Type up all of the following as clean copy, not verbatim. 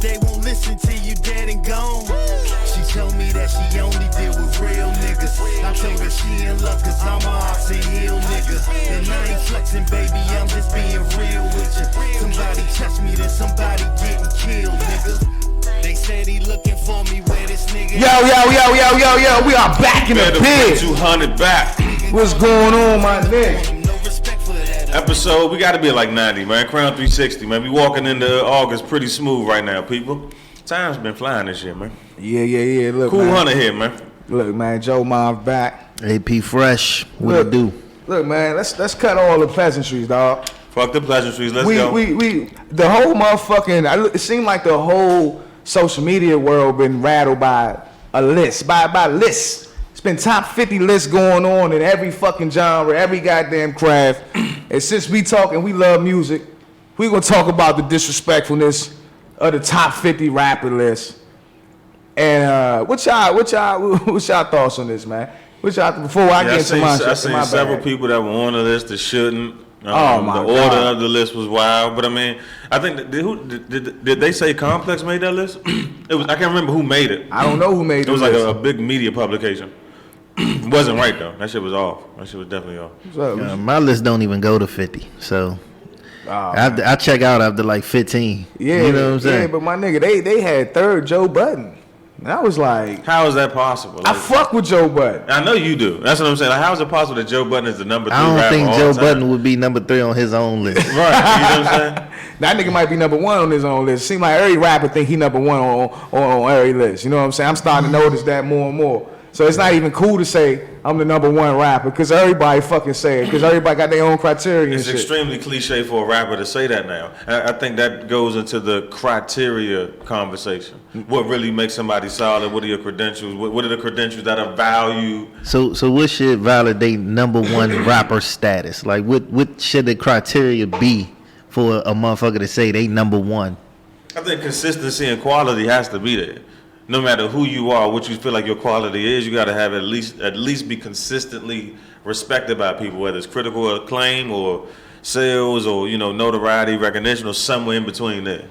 they won't listen till you dead and gone. She told me that she only deal with real niggas. I told her she in love cause I'm a Oxy Hill nigga. And I ain't flexing, baby, I'm just being real with you. Somebody touch me, then somebody getting killed, nigga. They said he looking for me where this nigga. Yo, we are back in the pit. 200 back. What's going on, my nigga? Episode, we gotta be like 90, man. Krown360, man. We walking into August pretty smooth right now, people. Time's been flying this year, man. Yeah. Look, cool man. Hunter here, man. Look, man, Joe Mom's back. AP Fresh, what it do? Look, man, let's cut all the pleasantries, dog. Fuck the pleasantries, let's go. The whole motherfucking, it seemed like the whole social media world been rattled by a list, by lists. It's been top 50 lists going on in every fucking genre, every goddamn craft. And since we talking, we love music, we gonna talk about the disrespectfulness of the top 50 rapper list. And what's y'all thoughts on this, man? Before I get into my I seen several people that were on the list that shouldn't. Oh my God. The order of the list was wild, but I mean, I think did they say Complex made that list? It was, I can't remember who made it. I don't know who made it. It was like a big media publication. It wasn't right though. That shit was off. That shit was definitely off. My list don't even go to 50, so I check out after like 15. Yeah, you know what I'm saying? Yeah, but my nigga, they had third Joe Budden. And I was like, how is that possible? Like, I fuck with Joe Budden. I know you do. That's what I'm saying. Like, how is it possible that Joe Budden is the number 3 rapper? I don't think Joe Budden would be number 3 on his own list. Right. You know what I'm saying? That nigga might be number 1 on his own list. Seem like every rapper think he number 1 on every list. You know what I'm saying? I'm starting to notice that more and more. So it's not even cool to say I'm the number 1 rapper because everybody fucking say it because everybody got their own criteria. It's extremely cliche for a rapper to say that now. I think that goes into the criteria conversation. What really makes somebody solid? What are your credentials? What are the credentials that are valued? So what should validate number 1 rapper status? Like what should the criteria be for a motherfucker to say they number 1? I think consistency and quality has to be there. No matter who you are, what you feel like your quality is, you got to have at least be consistently respected by people, whether it's critical acclaim or sales or notoriety, recognition, or somewhere in between there.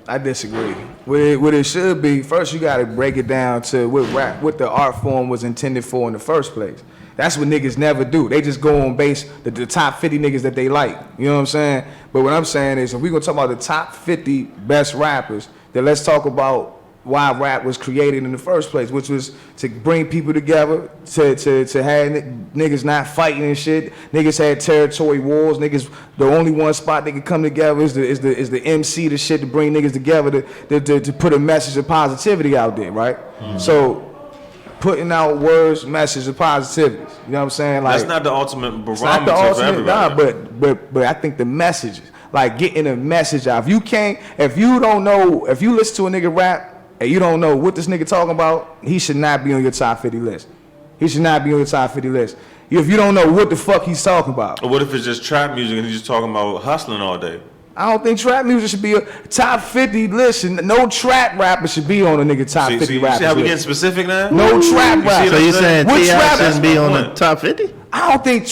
I disagree. What it should be, first you got to break it down to what the art form was intended for in the first place. That's what niggas never do. They just go on base the top 50 niggas that they like. You know what I'm saying? But what I'm saying is, if we're gonna talk about the top 50 best rappers, then let's talk about why rap was created in the first place, which was to bring people together, to have niggas not fighting and shit. Niggas had territory wars. Niggas, the only one spot they could come together is the MC, the shit to bring niggas together to put a message of positivity out there, right? Mm-hmm. So putting out words, message of positivity. You know what I'm saying? Like, that's not the ultimate barometer for everybody. Nah, but I think the messages, like getting a message out. If you listen to a nigga rap, and you don't know what this nigga talking about, he should not be on your top 50 list. He should not be on your top 50 list. If you don't know what the fuck he's talking about. Or what if it's just trap music and he's just talking about hustling all day? I don't think trap music should be a top 50 list. And no trap rapper should be on a nigga top 50 rapper. See how we getting specific now? No trap rapper. So you saying T.I. shouldn't be on the top 50? I don't think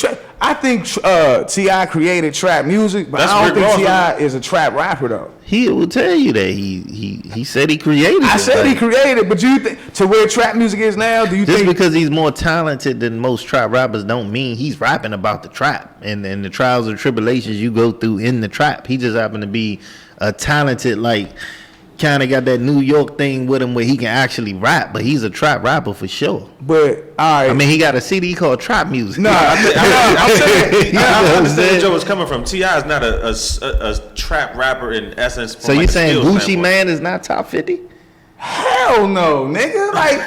T.I. created trap music, but I don't think T.I. is a trap rapper though. He will tell you that he said he created it. I said he created, but you think to where trap music is now? Do you just think because he's more talented than most trap rappers don't mean he's rapping about the trap and the trials and tribulations you go through in the trap? He just happened to be a talented, like, kind of got that New York thing with him where he can actually rap, but he's a trap rapper for sure. But all right, I mean, he got a CD called Trap Music. No, I'm saying I understand where Joe was coming from. T.I. is not a trap rapper in essence. So you saying Gucci Mane is not top 50? Hell no, nigga. Like,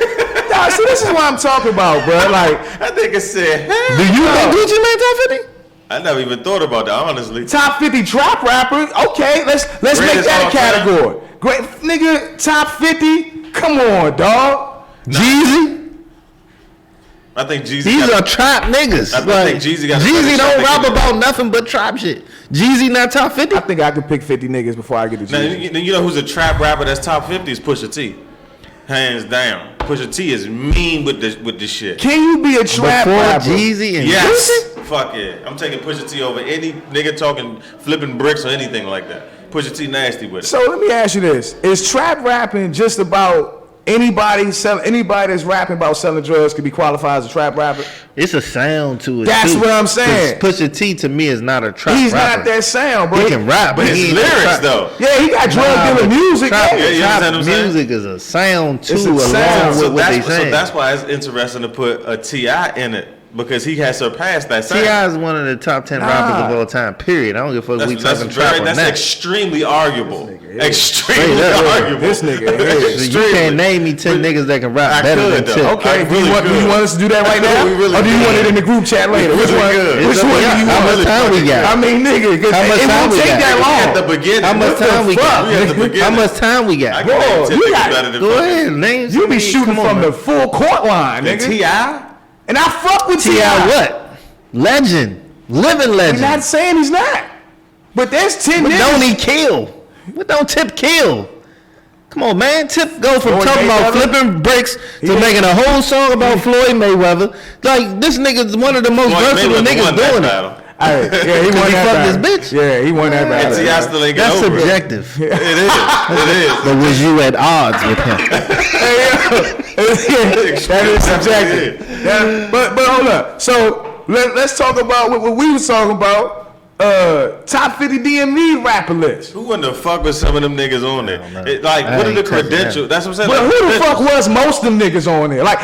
nah, so this is what I'm talking about, bro. Like, I think it said. Do you think Gucci Mane top 50? I never even thought about that, honestly. Top 50 trap rapper. Okay, let's make that a category. Great nigga, top 50. Come on, dog. Jeezy. I think Jeezy. These are trap niggas. I think Jeezy got. Jeezy don't rap about nothing but trap shit. Jeezy not top 50. I think I could pick 50 niggas before I get to Jeezy. Now, you know who's a trap rapper that's top 50 is Pusha T. Hands down. Pusha T is mean with this shit. Can you be a trap rapper? Jeezy and yes. Jeezy? Fuck yeah. I'm taking Pusha T over any nigga talking flipping bricks or anything like that. Pusha T nasty with it. So let me ask you this: is trap rapping just about anybody that's rapping about selling drugs could be qualified as a trap rapper? It's a sound to it. That's too. what I'm saying. Pusha T to me is not a trap He's rapper. not that sound, bro. He can rap, But his he ain't lyrics trap. though. Yeah, he got drug dealer music. Trap, Yeah. Yeah, you trap understand what I'm saying? music is a sound too, It's a along sound. with what they So saying. that's why it's interesting to put a T.I. in it because he has surpassed that sound. T.I. is one of the top 10 rappers of all time. Period. I don't give a fuck. We talking trap or That's not. extremely arguable. Extremely Straight up. arguable. This nigga is. You can't name me 10 niggas that can rap I better could, than though. Tip. Okay, I do you really want us to do that right now? We really or do you could. want it in the group chat later? Which really one? could. Which It's up one to do you y'all. How want? much time we got? I mean, nigga, because How much it time won't we take got? that long. At the beginning. How much What the time we fuck? got? We at the beginning. How much time we I got? can Bro, name 10 you niggas got- better than Go fucking- ahead, name You some be of these. shooting Come on, from man. the full court line, And nigga. T.I.? And I fuck with T.I. T.I. what? Legend. Living I'm legend. not saying he's not. But there's 10 But niggas. don't he kill? What don't Tip kill? Come on, man. Tip go from Floyd talking about Mayweather? flipping bricks to Yeah. making a whole song about Floyd Mayweather. Like, this nigga's one of the most Floyd versatile Mayweather niggas won that doing it. battle. Yeah, he 'Cause won he that fucked battle. his bitch? Yeah, he won that And battle. T.I. still ain't get That's over it. subjective. It is. It is. But was you at odds with him? That is subjective. But hold up. So let's talk about what we was talking about. Top 50 DMV rapper list. Who in the fuck was some of them niggas on there? know. Like, I what are ain't the touching credentials? That's what I'm saying. But like, who the fuck was most of them niggas on there? Like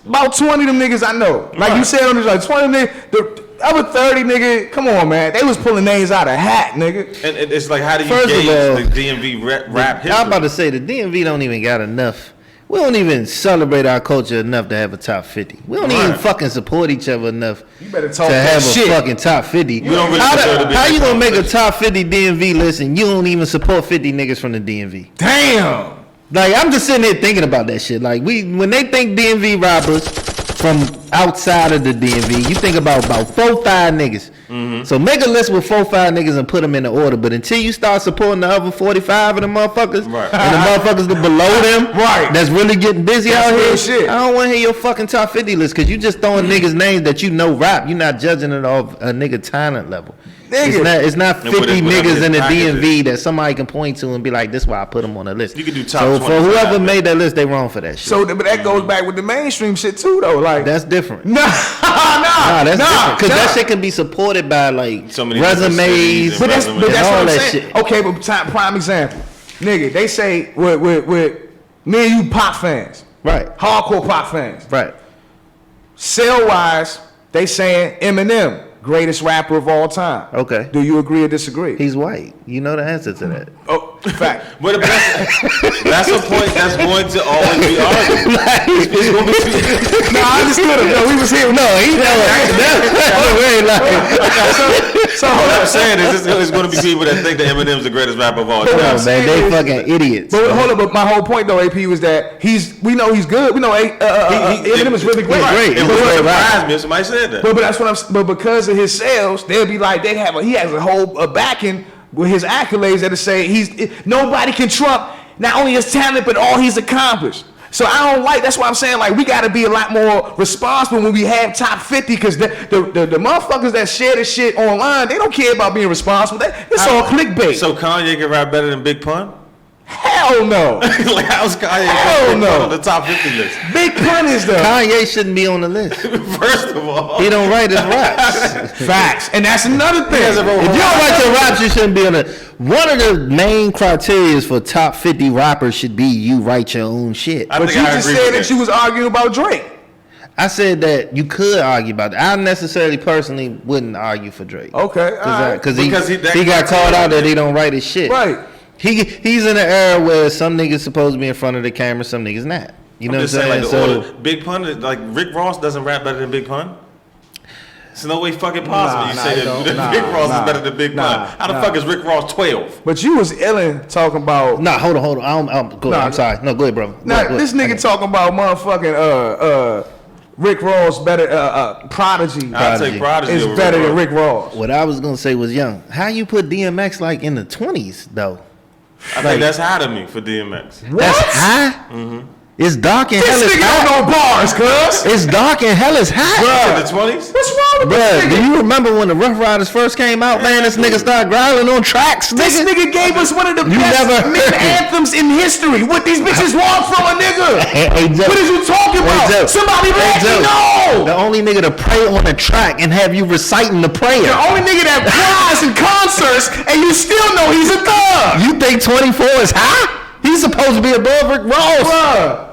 about 20 of them niggas I know. Like you Right. said on this, like 20 of them niggas, the other 30 nigga, come on, man. They was pulling names out of hat, nigga. And it's like, how do you First of gauge all, the DMV rap history? I'm about to say the DMV don't even got enough. We don't even celebrate our culture enough to have a top 50. We don't even Right. fucking support each other enough You better talk to that have shit. a fucking top 50. We don't really how deserve to be how in you that gonna make a conversation. top 50 DMV list and you don't even support 50 niggas from the DMV? Damn. Like, I'm just sitting there thinking about that shit. Like, when they think DMV rappers from outside of the DMV, you think about 4-5 niggas. Mm-hmm. So make a list with 4-5 niggas and put them in the order. But until you start supporting the other 45 of the motherfuckers, Right. and the motherfuckers that below them, Right. that's really getting busy That's out real here, shit. I don't want to hear your fucking top 50 list because you just throwing niggas names that you know rap. You're not judging it off a nigga talent level. Nigga. It's not And 50 whatever niggas in the his package DMV that somebody can point to and be like, this is why I put them on the list. You can do top So 20 for whoever that. made that list, they wrong for that shit. So, but that goes back with the mainstream shit too, though. Like, That's different. nah, Nah, that's different. Because that shit can be supported by like So many different cities resumes and But that's, resumes. but and that's all what I'm that saying. shit. Okay, but prime example, nigga. They say with me and you pop fans, Right, hardcore pop fans. right. Sale wise, they saying Eminem greatest rapper of all time. Okay. Do you agree or disagree? He's white. You know the answer to that. Oh, fact. But that's a point that's going to always be argued. It's going to be No, I understood him. No, we was here. No, he So what hold I'm up. saying is it's going to be people that think that Eminem's the greatest rapper of all Hold time. on, man, they fucking idiots. But hold up, but my whole point though, AP, was that we know he's good. We know Eminem is really great. great. It He's would great surprise me if somebody said that. But that's what I'm. But because of his sales, they'll be like he has a whole backing with his accolades that'll say nobody can trump not only his talent but all he's accomplished. So I don't like. That's why I'm saying like we got to be a lot more responsible when we have top 50 because the motherfuckers that share this shit online they don't care about being responsible. It's all clickbait. So Kanye can rap better than Big Pun? Hell no. Like how's Kanye Hell Big no. Pun on the top 50 list? Big pun is though. Kanye shouldn't be on the list. First of all, He don't write his raps. Facts, and that's another thing. If you don't write your raps, you shouldn't be on it. One of the main criteria for top 50 rappers should be you write your own shit. I But think you I just agree said with that you was arguing about Drake. I said that you could argue about it. I necessarily personally wouldn't argue for Drake. Okay, all right. Because Because he that got called out that he don't write his shit. Right. He's in an era where some niggas supposed to be in front of the camera, some niggas not. You know I'm what I'm just saying, saying? like, So the order, Big Pun, is- like Rick Ross doesn't rap better than Big Pun. It's no way fucking possible. Nah, You nah, say he that don't. Rick Ross Nah, is better than Big nah, Pun. How the nah. fuck is Rick Ross 12? But you was illin talking about. nah, hold on. Go ahead. I'm sorry. No, go ahead, bro. Nah, Go this ahead. nigga talking about motherfucking Rick Ross better. Prodigy I'll take Prodigy is over better Rick than Ross. Rick Ross. What I was gonna say was young. How you put DMX like in the 20s though? I think that's high to me for DMX. That's high. It's dark and hell This is nigga hot. don't know bars, cuz. It's dark and hell is hot. In the 20s? What's wrong Bruh, do you remember when the Rough Riders first came out, man? This nigga started growling on tracks, nigga. This nigga gave us one of the best anthems in history. What these bitches want from a nigga? Hey, Joe. What is you talking about? Joe. Somebody let me Joe. know. The only nigga to pray on a track and have you reciting the prayer. The only nigga that cries in concerts and you still know he's a thug. You think 24 is high? He's supposed to be above Rick Ross. Bruh.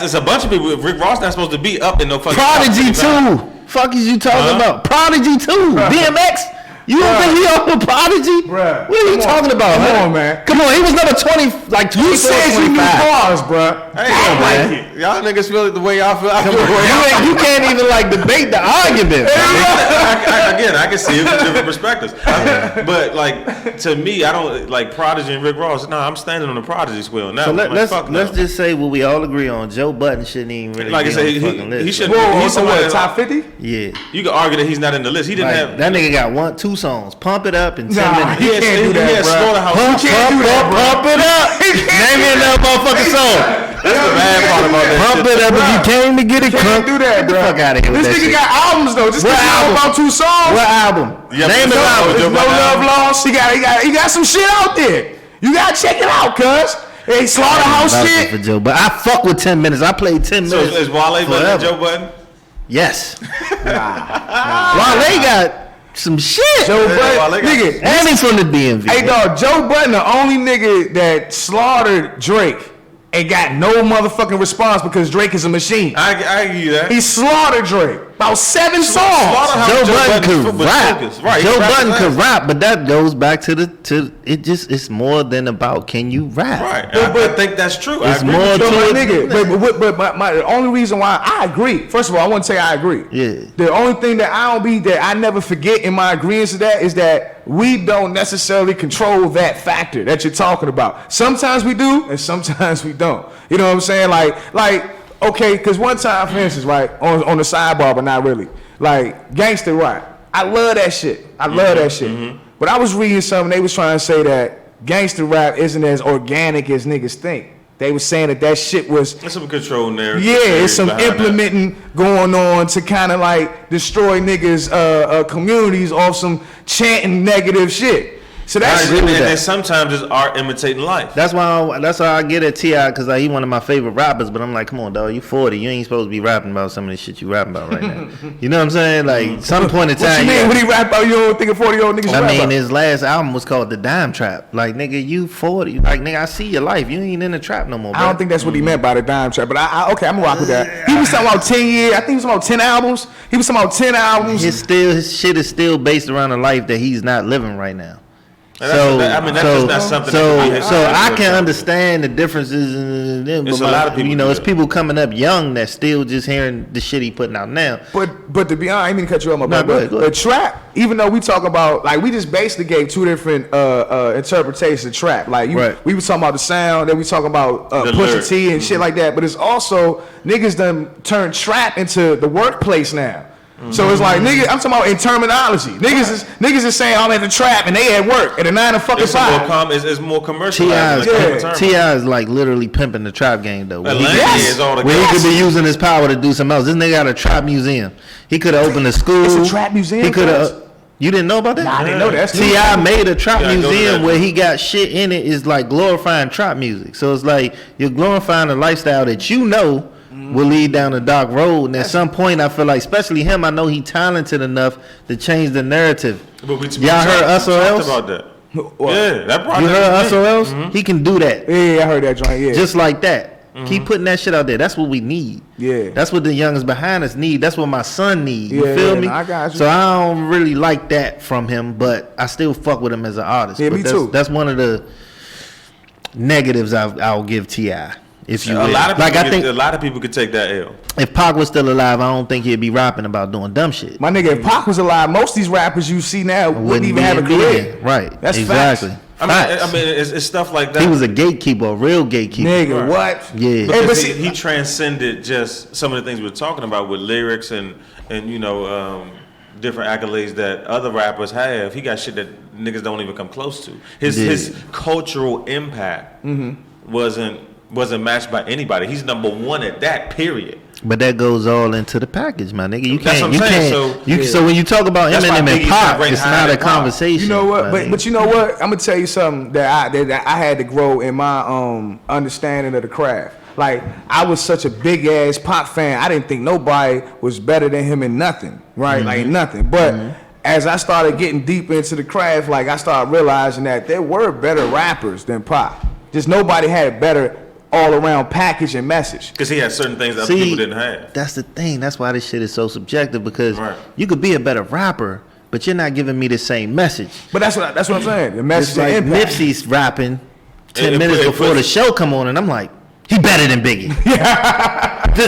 It's a bunch of people. Rick Ross not supposed to be up in no fucking. Prodigy too. Fuck is you talking about? Prodigy too. DMX. You don't think he on the Prodigy? Bruh. What are you talking about? Come on, man. Come on, he was number 20, like 24, You said you knew 25. bars, bruh. Hey, I like it. Y'all niggas feel it the way y'all feel. I feel the way You can't even like debate the argument. I can see it from different perspectives. But like to me, I don't like Prodigy and Rick Ross. No, I'm standing on the Prodigy square now. So Let's just say what we all agree on. Joe Budden shouldn't even really like I be say, on the fucking list. he should. Whoa, He's so somebody what, top 50? Yeah. You can argue that he's not in the list. He didn't Like, have that nigga got 2 songs. Pump It Up in 10 Nah, minutes. he can't do that, bruh. Slaughterhouse. Pump it up. Name me another motherfucking song. That's the bad part about that. Pump it up if you came to get it Can't crunk. do that, Get the bro. fuck out of here with This that nigga shit. got albums though. Just What because you know album? about 2 songs. What album? Yeah, Name but an album. Joe No Budden love album. lost. He got some shit out there. You gotta check it out, cuz. Hey, Slaughterhouse Vouching for shit. Joe, but I fuck with 10 minutes. I played 10 So minutes. is Wale better than forever. Joe Budden? Yes. Wale got some shit. Joe Wale Budden, got- nigga. And he's from the DMV. Hey dog, Joe Budden, the only nigga that slaughtered Drake and got no motherfucking response because Drake is a machine. I give you that. He slaughtered Drake. About 7 songs. Slaughterhouse- Joe Budden Budden could was rap. focused. Right, Joe he rapped Budden his could ass. rap, but that goes back to it's more than about can you rap. Right. But- I think that's true. It's I agree more with you. So to my it. nigga, but the only reason why I agree, first of all, I want to say I agree. Yeah. The only thing that I never forget in my agreement to that is that we don't necessarily control that factor that you're talking about. Sometimes we do, and sometimes we don't. You know what I'm saying? Like, okay, because one time, for instance, right, on the sidebar, but not really, like gangster rap. I love that shit. I love that shit. But I was reading something, they was trying to say that gangster rap isn't as organic as niggas think. They was saying that shit was, There's some control narrative. yeah, it's some behind that. implementing going on to kind of like destroy niggas' communities off some chanting negative shit. So that's And then sometimes it's art imitating life. That's why I get at T.I. because he one of my favorite rappers. But I'm like, come on, dog, you 40, you ain't supposed to be rapping about some of the shit you rapping about right now. You know what I'm saying? Like some point in what time. you mean when he rap about you don't think a 40-year-old niggas I rap mean, about? his last album was called The Dime Trap. Like, nigga, you 40. Like, nigga, I see your life. You ain't in the trap no more, bro. I don't think that's what he meant by the dime trap, but okay, I'm gonna rock with that. He was talking about 10 years. I think he was talking about 10 albums. He was talking about 10 albums. his shit is still based around a life that he's not living right now. That's just not something So that can be I can understand the differences in them. It's but a lot of people you know, do it's that. people coming up young that still just hearing the shit he putting out now. But to be honest, I didn't mean to cut you off, my Nah, brother. go ahead. But trap, even though we talk about like we just basically gave 2 different interpretations of trap. Like Right. we was talking about the sound, then we talking about The Pusha lyrics. T and shit like that. But it's also niggas done turned trap into the workplace now. So it's like nigga, I'm talking about in terminology. Niggas is saying I'm at the trap and they at work at a 9 to fucking It's more 5. it's more commercial. T.I. is like literally pimping the trap game though. Where he, Atlantic is all the where he guys. could be using his power to do something else. This nigga got a trap museum. He could have opened a school. It's a trap museum, He could cuz? have. You didn't know about that? Nah, I didn't know that. That's new. T.I. made a trap Yeah, I go to museum that. where he got shit in it is like glorifying trap music. So it's like you're glorifying a lifestyle that you know will lead down a dark road. And at some point, I feel like, especially him, I know he talented enough to change the narrative. But we Y'all heard Us or talked Else? about that. What? Yeah, that project. You heard Us or Else? Mm-hmm. He can do that. Yeah, I heard that joint. Yeah, Just like that. Keep putting that shit out there. That's what we need. Yeah. That's what the youngest behind us need. That's what my son need. You Yeah, feel yeah, me? no, I got you. So I don't really like that from him, but I still fuck with him as an artist. Yeah, But me that's, too. That's one of the negatives I'll give T.I. If you A will. lot of like people I think a lot of people could take that L. if Pac was still alive, I don't think he'd be rapping about doing dumb shit. my nigga, if Pac was alive, most of these rappers you see now wouldn't even be have a in career. media. Right. That's exactly. facts. I mean, it's stuff like that. he was a gatekeeper, a real gatekeeper. Nigga, Right. what? Yeah. Hey, but Because see, he transcended just some of the things we were talking about with lyrics and you know different accolades that other rappers have. He got shit that niggas don't even come close to. His cultural impact wasn't matched by anybody. He's number one at that period. But that goes all into the package, my nigga. You That's can't. what I'm saying. So when you talk about That's why Eminem and Biggie's Pac, not it's ranked not higher a than Pac. conversation. You know what? my nigga. But you know what? I'm gonna tell you something that I had to grow in my understanding of the craft. Like, I was such a big ass Pac fan. I didn't think nobody was better than him in nothing, right? Like nothing. But as I started getting deeper into the craft, like I started realizing that there were better rappers than Pac. Just nobody had a better all around package and message. Because he had certain things that other people didn't have. That's the thing. That's why this shit is so subjective, because Right. you could be a better rapper, but you're not giving me the same message. But that's what I'm saying. The message It's like and impact. Nipsey's rapping 10 It minutes put- before the show come on, and I'm like, he better than Biggie.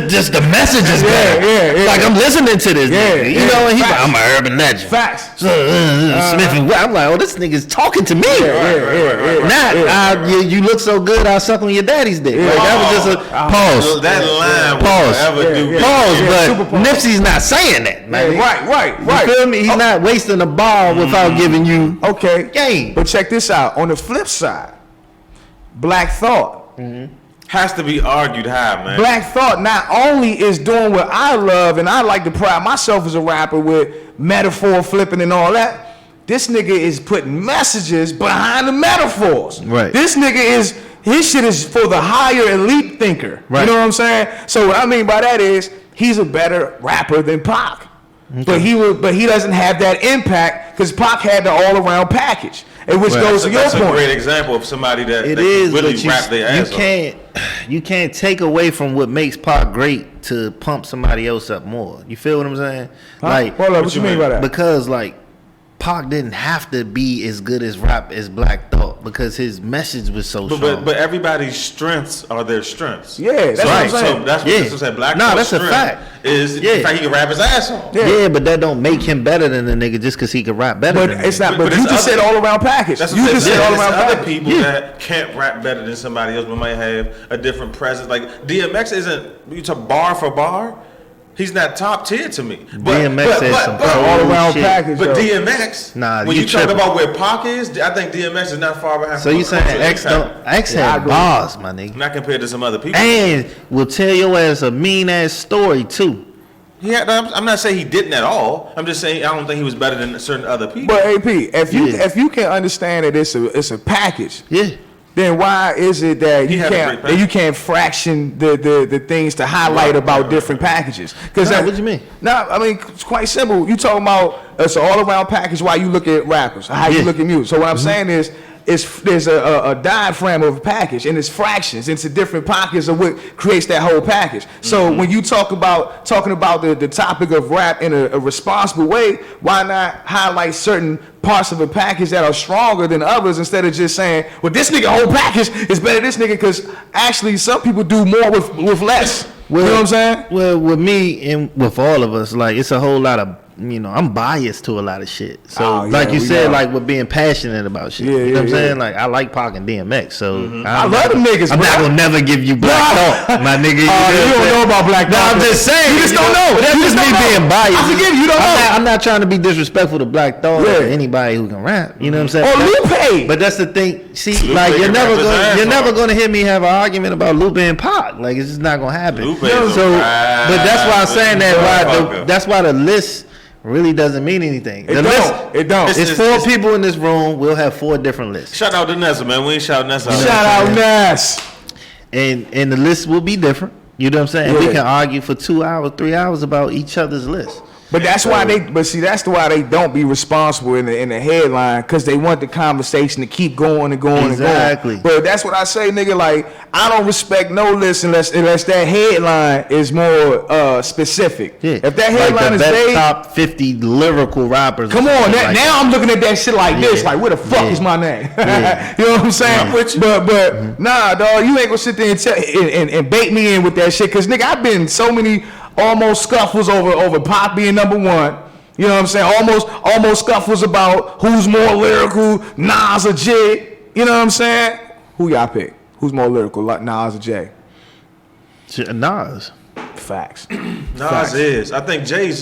Just the message is better. yeah. Like, I'm listening to this nigga, you know, and he's like, Facts. I'm an urban legend. Facts. Smith and Wesson. I'm like, oh, this nigga's talking to me. Yeah. You look so good, I'll suck on your daddy's dick. Like, that was just a pause. That line Pause. will forever do. Pause, Yeah, but super pause. Nipsey's not saying that. Yeah, man. right. You feel me? He's not wasting a ball without giving you Okay. game. But check this out. On the flip side, Black Thought. Has to be argued high, man. Black Thought not only is doing what I love, and I like to pride myself as a rapper with metaphor flipping and all that. This nigga is putting messages behind the metaphors. Right. This nigga his shit is for the higher elite thinker. Right. You know what I'm saying? So what I mean by that is he's a better rapper than Pac. Okay. But he doesn't have that impact because Pac had the all around package. And which Right. goes to your That's a point. great example of somebody that It can is, really but rap their ass off. you can't take away from what makes Pac great to pump somebody else up more. You feel what I'm saying? Huh? Like, Hold up, what you mean by that? because like Pac didn't have to be as good as rap as Black Thought because his message was so strong. But everybody's strengths are their strengths. Yeah, that's what I'm saying. So that's what this was saying. Black Nah, Thought's that's a strength fact. is the Yeah. fact he can rap his ass off. yeah. But that don't make him better than the nigga just because he can rap better. But than it's the nigga. not. But But you it's just said other- all around package. That's You what just I'm said saying. all There's around other package. people that can't rap better than somebody else, but might have a different presence. Like DMX isn't. You talk bar for bar. He's not top tier to me. DMX said some all around shit. package. But though. DMX, Nah, when you you talk tripping. about where Pac is, I think DMX is not far behind. So you saying X don't? X Yeah, I had agree. bars, my nigga, Not compared to some other people. and will tell your ass a mean ass story too. I'm not saying he didn't at all. I'm just saying I don't think he was better than certain other people. But AP, if Yeah. you can understand that it's a package, Yeah. then why is it that He you had a can't great package. that you can't fraction the things to highlight about different packages? Because Nah, what you mean? No, I mean it's quite simple. You talking about it's an all around package. Why you look at rappers? How you Yeah. look at music? So what I'm saying is. There's a diaphragm of a package and it's fractions into different pockets of what creates that whole package. So when you talking about the topic of rap in a responsible way, why not highlight certain parts of a package that are stronger than others instead of just saying, well, this nigga whole package is better than this nigga, because actually some people do more with less. You know what I'm saying? Well, with me and with all of us, like it's a whole lot of, I'm biased to a lot of shit. So, Oh, yeah, like you we said, know. like we're being passionate about shit. Yeah, you know yeah, what I'm saying? yeah. Like I like Pac and DMX. So I love them niggas, I'm bro. not gonna never give you Black Thought, my nigga. You don't know about Black No, Thought. I'm just saying. You just don't know. But that's You just just me don't know. being biased. I forgive you. You don't know. I'm not trying to be disrespectful to Black Thought Yeah. or anybody who can rap. You know what I'm saying? Or That's- Lupe. But that's the thing. See, Lupe like can rap his ass off. gonna hear me have an argument about Lupe and Pac. Like it's just not gonna happen. Lupe So, is a but that's why I'm saying that. motherfucker. That's why the list really doesn't mean anything. It The don't. list, It don't. it's 4 people in this room. We'll have 4 different lists, Shout out to Nessa, man. We ain't shouting Nessa out. Shout out Nas. and the list will be different. You know what I'm saying? We Yeah. can argue for 2 hours, 3 hours about each other's list. But that's why that's why they don't be responsible in the headline, because they want the conversation to keep going and going Exactly. and going. But that's what I say, nigga. Like, I don't respect no list unless that headline is more specific. Yeah. If that like headline the is best vague, top 50 lyrical rappers. or come on. something That, like now that. I'm looking at that shit like this. Yeah. Like, where the fuck Yeah. is my name? Yeah. You know what I'm saying? I'm with you. But nah, dog, you ain't gonna sit there and bait me in with that shit. Cause nigga, I've been in so many almost scuffles over Pop being number one. You know what I'm saying? Almost scuffles about who's more lyrical, Nas or Jay. You know what I'm saying? Who y'all pick? Who's more lyrical, like Nas or Jay? Nas. Facts. Nas is. I think Jay.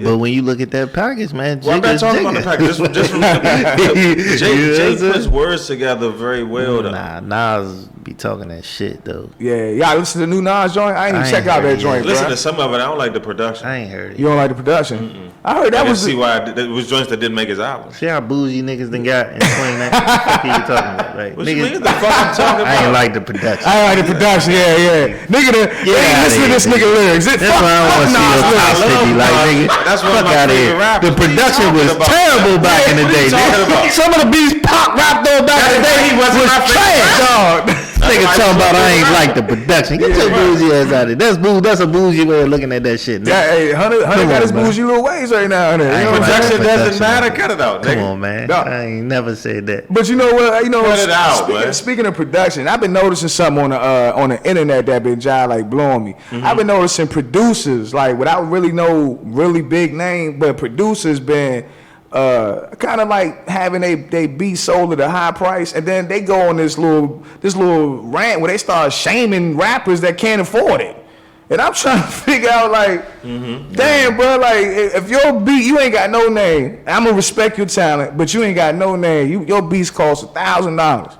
But when you look at that package, man, Well, I'm not Jigga's talking about the Jigga. package. Just from You know Jay what I'm puts saying? words together very well. Though. Nah, Nas be talking that shit though. Yeah, y'all listen to the new Nas joint. I ain't even check out that joint. Listen bro. to some of it. I don't like the production. I ain't heard it. You don't like the production? I heard that I was. see why it was joints that didn't make his album. See how bougie niggas done got in 29? What the fuck are you talking about? Like, What niggas, you mean? The fuck I'm talking about? I ain't like the production. I like the production, yeah. Nigga, listen to this nigga lyrics. That's why I don't want to see your toxicity. Like, nigga, That's one of fuck my out of favorite here. rappers. The What are you production talking was about? terrible back in the What are day, you talking about? nigga. Some of the beats Pop rapped on back in the day He wasn't was my favorite trash, dog. Nigga why talking he's about my I ain't favorite like the production. Get your bougie ass out of here. That's a bougie way of looking at that shit, nigga. Yeah, hey, Hunter got his on, man. bougie little ways right now. You know ain't what I'm like saying? Production doesn't Production, matter. man. Cut it out, Come nigga. on, man. No. I ain't never said that. But you know what? Cut it out, man. Speaking of production, I've been noticing something on the internet that been like blowing me. I've been noticing producers like without really no really big name, but producers been kind of like having they beat sold at a high price, and then they go on this little rant where they start shaming rappers that can't afford it. And I'm trying to figure out like, damn, bro, like if your beat, you ain't got no name. I'm gonna respect your talent, but you ain't got no name. Your beats cost $1,000.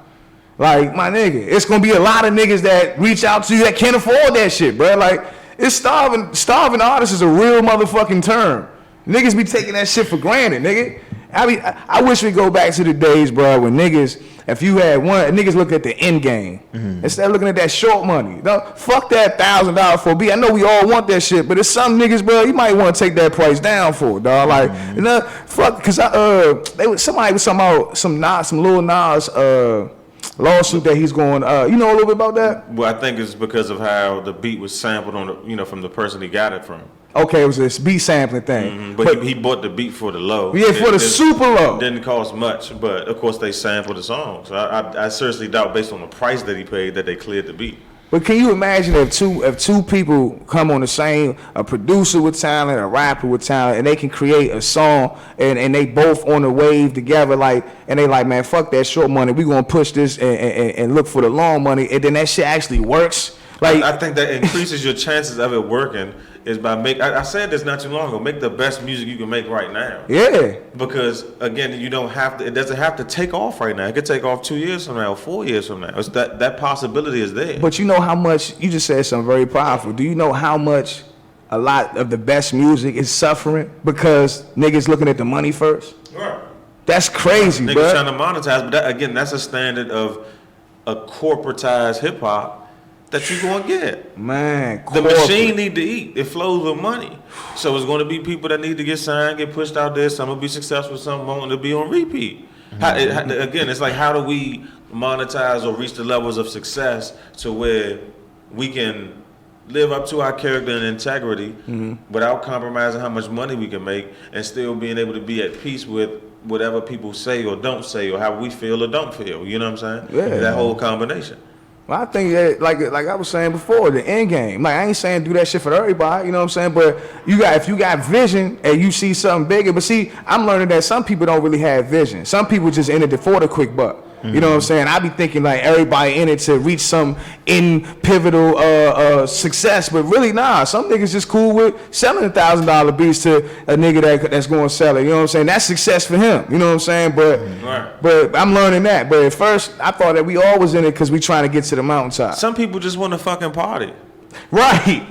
Like my nigga, it's gonna be a lot of niggas that reach out to you that can't afford that shit, bro. Like it's starving artists is a real motherfucking term. Niggas be taking that shit for granted, nigga. I wish we go back to the days, bro, when niggas, if you had one, niggas look at the end game instead of looking at that short money. No, fuck that $1,000 for a beat. I know we all want that shit, but it's some niggas, bro, you might want to take that price down for, dog. Like, you know, fuck, cause somebody was talking about some Lil Nas lawsuit that he's going. You know a little bit about that? Well, I think it's because of how the beat was sampled on the, from the person he got it from. Okay, it was this beat sampling thing. But he bought the beat for the low. Yeah, for the super low. Didn't cost much, but of course they sampled the song. So I seriously doubt, based on the price that he paid, that they cleared the beat. But can you imagine if two people come on the same, a producer with talent, a rapper with talent, and they can create a song and they both on the wave together, like, and they like, man, fuck that short money, we gonna push this and look for the long money, and then that shit actually works. Like I think that increases your chances of it working is by I said this not too long ago, make the best music you can make right now. Yeah. Because again, you don't have to, it doesn't have to take off right now. It could take off 2 years from now, 4 years from now. It's that possibility is there. But you know how much, you just said something very powerful. Do you know how much a lot of the best music is suffering because niggas looking at the money first? Right. That's crazy, Niggas bro. trying to monetize, but again, that's a standard of a corporatized hip hop that you gonna get. Man, the corporate. machine need to eat. It flows with money. So it's going to be people that need to get signed, get pushed out there. Some will be successful, some won't. They'll be on repeat. Again, it's like, how do we monetize or reach the levels of success to where we can live up to our character and integrity without compromising how much money we can make and still being able to be at peace with whatever people say or don't say or how we feel or don't feel. You know what I'm saying? Yeah. That whole combination. Well, I think that, like I was saying before, the end game. Like, I ain't saying do that shit for everybody, you know what I'm saying? But if you got vision and you see something bigger, but see, I'm learning that some people don't really have vision. Some people just in it for the quick buck. You know what I'm saying? I be thinking like everybody in it to reach some pivotal success, but really nah. Some niggas just cool with selling $1,000 beats to a nigga that's going to sell it. You know what I'm saying? That's success for him. You know what I'm saying? But I'm learning that. But at first, I thought that we all was in it because we trying to get to the mountaintop. Some people just want to fucking party. Right.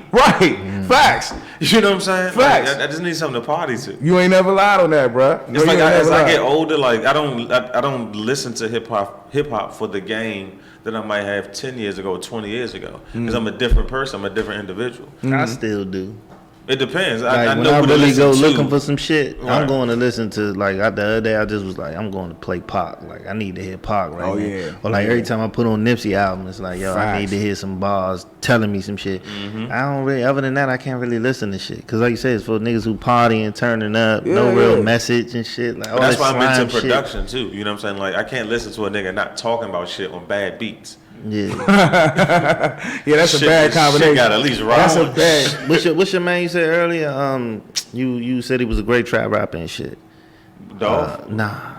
Facts. You know what I'm saying? Facts. Like, I just need something to party to. You ain't never lied on that, bro. It's like as I get older, like I don't listen to hip hop for the game that I might have 10 years ago, 20 years ago, because I'm a different person, I'm a different individual. I still do. It depends. Like, I when know I who to really go listen to. looking for some shit, Right. I'm going to listen to, like, the other day I just was like, I'm going to play Pac. Like, I need to hear Pac right now. Yeah. Or like every time I put on Nipsey album, it's like, yo, I Facts. need to hear some bars telling me some shit. I don't really, other than that, I can't really listen to shit. Because like you said, it's for niggas who party and turning up, no real message and shit. Like, all That's that why I'm into slime shit. production too. You know what I'm saying? Like I can't listen to a nigga not talking about shit on bad beats. Yeah. Yeah, that's a bad combination. Shit got at least right. That's a bad. What's your man you said earlier? You said he was a great trap rapper and shit. Dolph? Nah.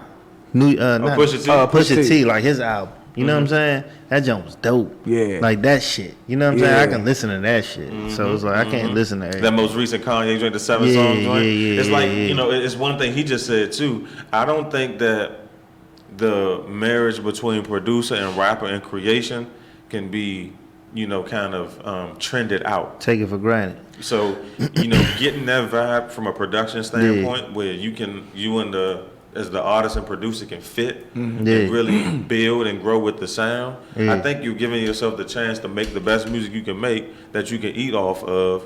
Not Pusha T? Pusha T, like his album. You know what I'm saying? That jump was dope. Yeah. Like that shit. You know what I'm saying? Yeah. I can listen to that shit. So it's like I can't listen to That everything. most recent Kanye joint, the 7 Yeah, song joint. yeah, It's like, yeah. you know, it's one thing he just said too. I don't think that the marriage between producer and rapper and creation can be, kind of trended out. Take it for granted. So, getting that vibe from a production standpoint where as the artist and producer can fit and really build and grow with the sound, I think you're giving yourself the chance to make the best music you can make that you can eat off of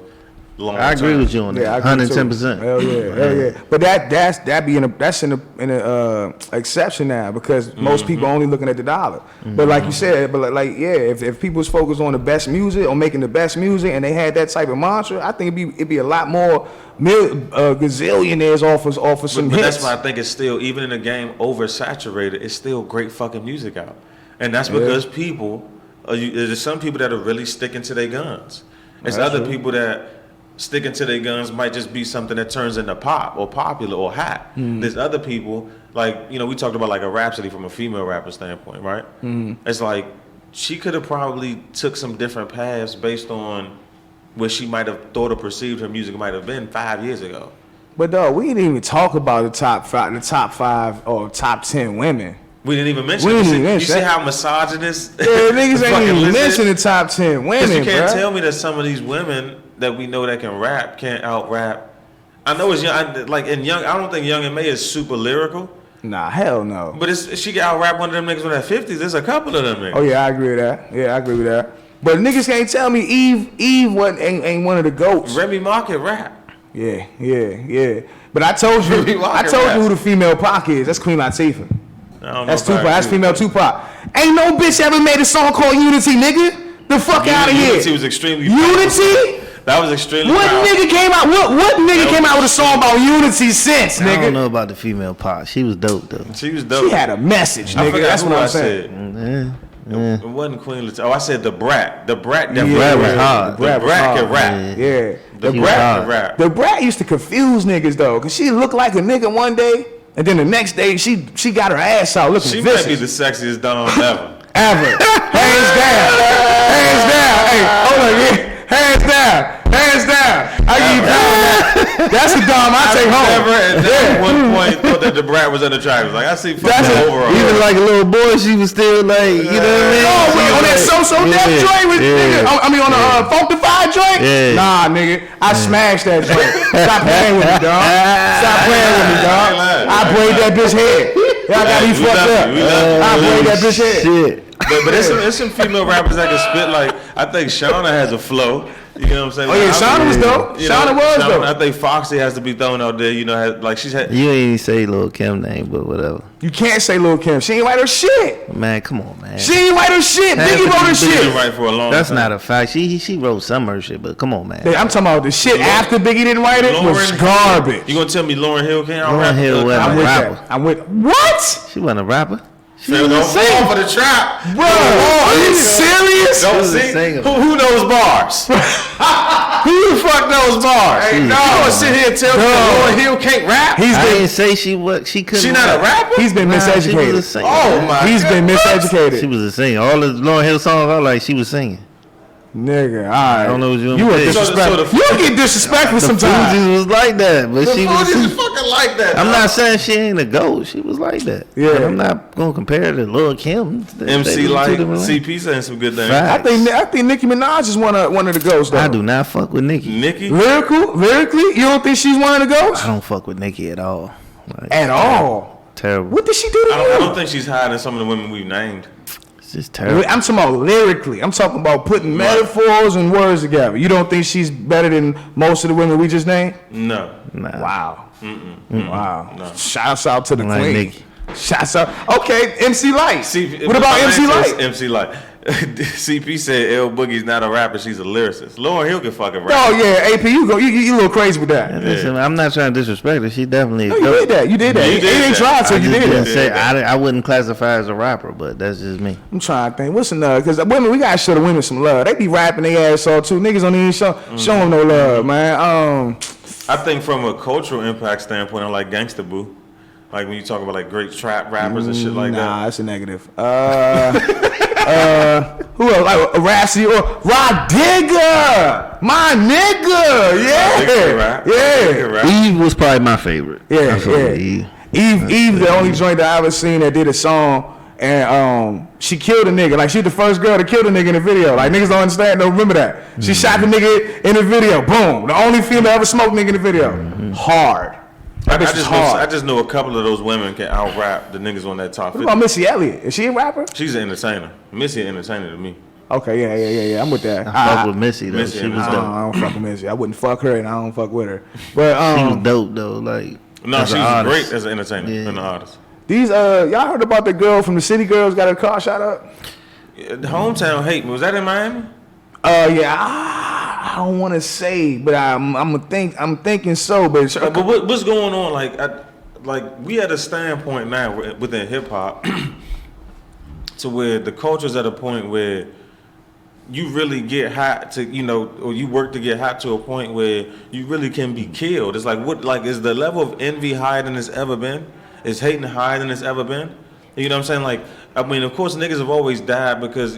long term. I agree with you on that. 110%. Hell yeah. But that's in a exception now because most people are only looking at the dollar. But like you said, if people's focused on the best music or making the best music and they had that type of mantra, I think it'd be a lot more gazillionaires off of some but hits. That's why I think it's still, even in a game oversaturated, it's still great fucking music out. And that's because there's some people that are really sticking to their guns. There's other people that sticking to their guns might just be something that turns into pop or popular or hot. There's other people, like, we talked about like a Rhapsody from a female rapper standpoint, right? It's like she could have probably took some different paths based on what she might have thought or perceived her music might have been 5 years ago. But dog, we didn't even talk about the top 5 or top 10 women. We didn't even mention it. You see how misogynist? Yeah, niggas ain't even mention the top 10 women. Because you can't tell me that some of these women that we know that can rap can't out rap. I know it's young. I don't think Young M.A. is super lyrical. Nah, hell no. But she can out rap one of them niggas in their 50s. There's a couple of them niggas. Oh yeah, I agree with that. But niggas can't tell me Eve ain't one of the goats. Remy Ma can rap. Yeah. But I told you who the female Pac is. That's Queen Latifah. That's Tupac. That's female Tupac. Ain't no bitch ever made a song called Unity, nigga. The fuck out of here. Unity was extremely Unity? That was extremely What nigga came out? What nigga came out with a song about unity since, nigga? I don't know about the female Pac. She was dope though. She was dope. She had a message, nigga. That's what I'm saying. It wasn't Queen Latifah. Oh, I said the Brat. The Brat definitely was hard. The Brat can rap. Yeah. The Brat can rap. The Brat used to confuse niggas though, cause she looked like a nigga one day, and then the next day she got her ass out looking vicious. She might be the sexiest dom ever. Hands down. Hey, hold on, yeah. Hands down. I give you power that. That's a dom I take home. At one point thought that the Brat was unattractive. Like I see fucking overall. Even like a little boy, she was still like, you know what I mean? No, on that so death joint with nigga. I mean on the Funkified joint? Yeah. Nah, nigga. I smashed that joint. Stop playing with me, dog. I braid that bitch head. Y'all got me fucked up. I braid that bitch head. Shit. But there's some female rappers that can spit like, I think Shauna has a flow. You know what I'm saying? Oh yeah, Shauna was dope. Shauna was dope. I think Foxy has to be thrown out there. You know, she's had. You ain't say Lil' Kim name, but whatever. You can't say Lil' Kim. She ain't write her shit. Man, come on, man. She ain't write her shit. Biggie wrote her shit. Right for a long That's time. not a fact. She wrote some of her shit, but come on, man. I'm talking about the shit after Biggie didn't write it was garbage. You gonna tell me Lauryn Hill can't Lauryn rap? Hill wasn't a rapper. I'm with what? She wasn't a rapper. She was a singer for the trap, bro. Are you serious? Don't see who knows bars. Who the fuck knows bars? Hey, you gonna sit here and tell me Lauryn Hill can't rap? I didn't say she couldn't. She not a rapper. He's been miseducated. She was a singer. Oh my! He's been miseducated. She was a singer. All the Lauryn Hill songs are like she was singing. Nigga, all right. I don't know what you were disrespectful. You get disrespectful sometimes. Fugees was like that, but the she was fucking like that. I'm not saying she ain't a GOAT. She was like that. Yeah, but I'm not gonna compare her to Lil' Kim. MC Light, CP saying some good things. I think Nicki Minaj is one of the GOATs though. I do not fuck with Nicki. Lyrically, you don't think she's one of the GOATs? I don't fuck with Nicki at all. At all. Terrible. What did she do to you? I don't think she's higher than some of the women we've named. It's just terrible. I'm talking about lyrically. I'm talking about putting metaphors and words together. You don't think she's better than most of the women we just named? No. Nah. Wow. Wow. No. Shouts out to the Like queen. Nicki. Shouts out. Okay, MC Light. What about MC Light? MC Light. CP said L Boogie's not a rapper, she's a lyricist. Lauryn Hill can fucking rap. Oh yeah, AP, you a little crazy with that. Listen, I'm not trying to disrespect her. She definitely. No, you did that. You did that. It ain't tried to. You did that. I wouldn't classify her as a rapper, but that's just me. I'm trying to think. What's another? Because women, we gotta show the women some love. They be rapping their ass off too. Niggas don't even show them no love, man. I think from a cultural impact standpoint, I like Gangsta Boo. Like when you talk about like great trap rappers and shit like that. Nah, that's a negative. Who else? Like Rhapsody or Rod Digger, my nigga. Yeah. Eve was probably my favorite. Yeah. Eve, the only joint that I ever seen that did a song and she killed a nigga. Like, she the first girl to kill the nigga in the video. Like, niggas don't understand, don't remember that. She shot the nigga in the video. Boom. The only female ever smoked nigga in the video. Hard. I just know a couple of those women can out rap the niggas on that top 50. What about Missy Elliott? Is she a rapper? She's an entertainer. Missy an entertainer to me. Okay, yeah. I'm with that. I fuck with Missy though. Missy She was I dope. don't fuck with Missy. I wouldn't fuck her, and I don't fuck with her. But She was dope though. Like, No, as she's an artist. great as an entertainer and an artist. these y'all heard about the girl from the City Girls got her car shot up? The hometown hate. Was that in Miami? Yeah. I don't want to say, but I'm thinking so. But What's going on? Like we at a standpoint now within hip hop, to where the culture's at a point where you really get hot to, or you work to get hot to a point where you really can be killed. It's like is the level of envy higher than it's ever been? Is hating higher than it's ever been? You know what I'm saying? Like, I mean, of course, niggas have always died because,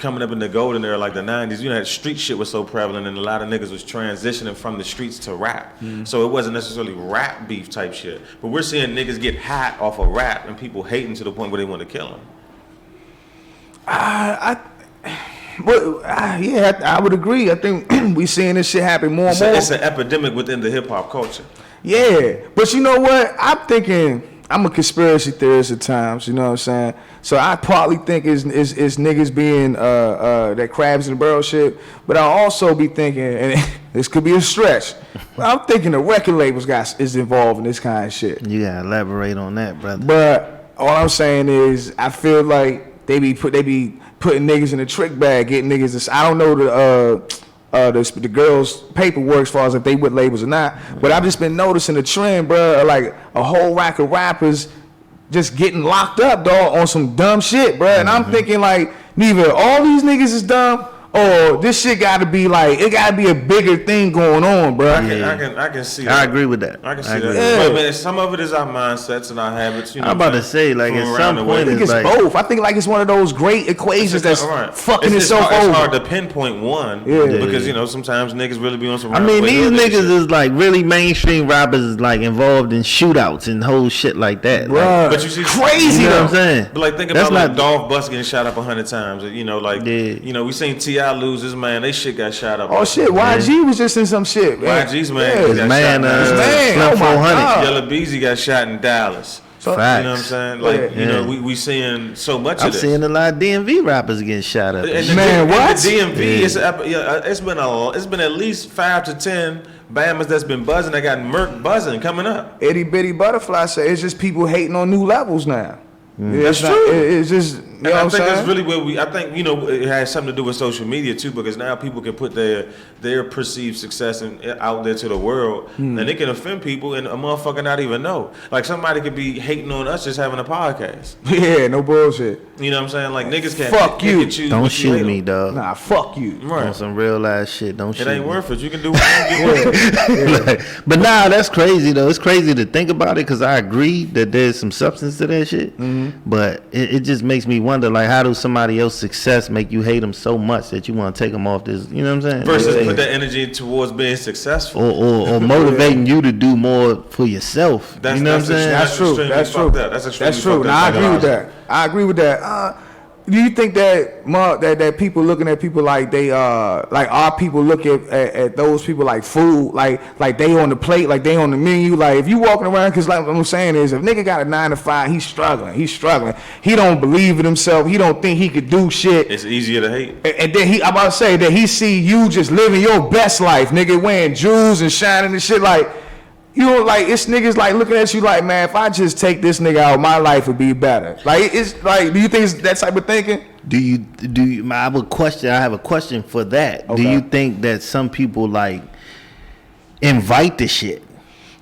coming up in the golden era, like the 90s, that street shit was so prevalent and a lot of niggas was transitioning from the streets to rap. So it wasn't necessarily rap beef type shit. But we're seeing niggas get hot off of rap and people hating to the point where they want to kill them. I would agree. I think we seeing this shit happen more and more. It's an epidemic within the hip hop culture. Yeah, but you know what? I'm a conspiracy theorist at times. You know what I'm saying? So I partly think it's niggas being that crabs in the barrel shit. But I'll also be thinking, and this could be a stretch, but I'm thinking the record labels is involved in this kind of shit. You gotta elaborate on that, brother. But all I'm saying is, I feel like they be putting niggas in a trick bag, getting niggas. I don't know the girls' paperwork as far as if they with labels or not, but I've just been noticing a trend, bro. Like a whole rack of rappers just getting locked up, dog, on some dumb shit, bro. And I'm thinking like, neither all these niggas is dumb, or this shit gotta be like, it gotta be a bigger thing going on, bro. I can see that. I agree with that. I can see that. Yeah. But man, some of it is our mindsets and our habits. I'm about to say, like, at some point, I think it's both. I think like it's one of those great equations that's fucking itself over. It's hard to pinpoint one because sometimes niggas really be on some. I mean, these niggas shit. is like really mainstream rappers is like involved in shootouts and whole shit like that. Bruh, but you see, crazy. You know what I'm saying? But like, think That's about like not- Dolph Bus getting shot up 100 times. We seen T.I. lose his man. They shit got shot up. Oh shit, YG was just in some shit. Man. YG's man. Yeah. Got shot Man, in Dallas. man, Slim oh my 400. God. Yellow Beezy got shot in Dallas. So, Facts. You know what I'm saying? Like, Yeah. we seeing so much I'm of this. seeing a lot of DMV rappers getting shot up. And the Man, what? The DMV, it's been at least 5 to 10 Bammers that's been buzzing. That got Merc buzzing coming up. Itty Bitty Butterfly said it's just people hating on new levels now. That's true. It's just, you know what I I'm think saying? that's really where I think, it has something to do with social media too, because now people can put their perceived success out there to the world, and it can offend people and a motherfucker not even know. Like somebody could be hating on us just having a podcast. Yeah, no bullshit. You know what I'm saying? Like niggas can't Fuck pick you. and choose Don't what you shoot hate me, on. dog. Nah, fuck you. Right. On some real ass shit. Don't shoot It ain't me. worth it. You can do what But nah, that's crazy though. It's crazy to think about it because I agree that there's some substance to that shit. But it just makes me wonder, like, how does somebody else's success make you hate them so much that you want to take them off this? You know what I'm saying? versus put that energy towards being successful. Or motivating you to do more for yourself. That's- you know what I'm that's saying? That's true. extremely That's true. fucked up. That's extremely That's true. fucked Now, up I agree with psychology. that. I agree with that. Do you think that people looking at people like they like our people look at those people like food, like they on the plate, like they on the menu? Like if you walking around, because like what I'm saying is, if nigga got a 9 to 5, he's struggling. He don't believe in himself. He don't think he could do shit. It's easier to hate. And then I'm about to say that he see you just living your best life, nigga, wearing jewels and shining and shit. Like, you know, like it's niggas like looking at you like, man, if I just take this nigga out, my life would be better. Like, it's like, do you think it's that type of thinking? Do you? I have a question for that. Okay. Do you think that some people like invite the shit?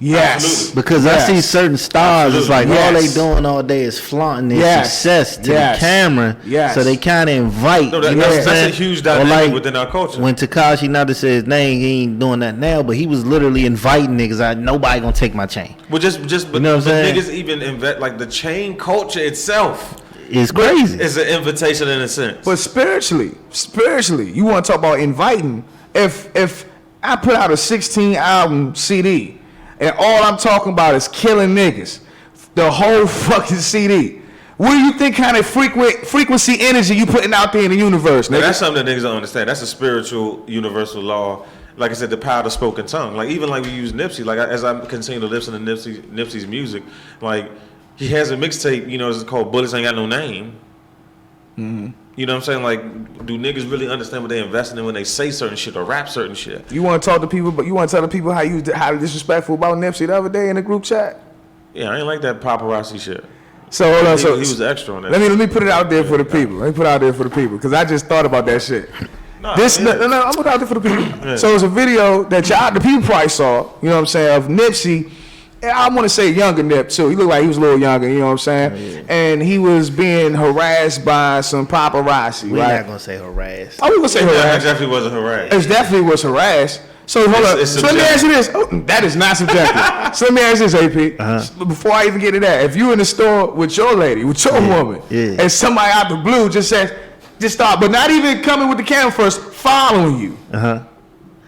Yes. Absolutely. Because I see certain stars, it's like Absolutely. all they Yes. doing all day is flaunting their Yes. success to Yes. the camera. Yes. So they kind of invite. No, you know what I'm that's a saying? huge Or dynamic within our culture. When Tekashi Nada said his name, he ain't doing that now, but he was literally inviting niggas out. Nobody gonna take my chain. Well, but You know what I'm saying? niggas even invent like the chain culture itself It's crazy. is an invitation in a sense. But spiritually, you want to talk about inviting. If I put out a 16 album CD and all I'm talking about is killing niggas, the whole fucking CD, What do you think kind of frequency energy you putting out there in the universe, nigga? Now, that's something that niggas don't understand. That's a spiritual universal law. Like I said, the power of the spoken tongue. Like even like we use Nipsey. Like as I continue to listen to Nipsey's music, like he has a mixtape. You know, it's called "Bullets Ain't Got No Name." Mm-hmm. You know what I'm saying? Like, do niggas really understand what they investing in when they say certain shit or rap certain shit? You want to talk to people, but you want to tell the people how disrespectful about Nipsey the other day in the group chat? Yeah, I ain't like that paparazzi shit. So hold on, he was extra on that. Let me put it out there for the people. Let me put it out there for the people because I just thought about that shit. No, I'm gonna put it out there for the people. Yeah. So it's a video that the people probably saw. You know what I'm saying? Of Nipsey. I want to say younger Nip too. He looked like he was a little younger. You know what I'm saying? Yeah. And he was being harassed by some paparazzi. We're right? not gonna say harassed. Oh, we gonna say harassed. It definitely wasn't harassed. It definitely was harassed. So hold up. So let me ask you this. Oh, that is not subjective. So let me ask this, AP. Uh-huh. Before I even get to that, if you in the store with your lady, with your woman, and somebody out the blue just says, just stop, but not even coming with the camera first, following you.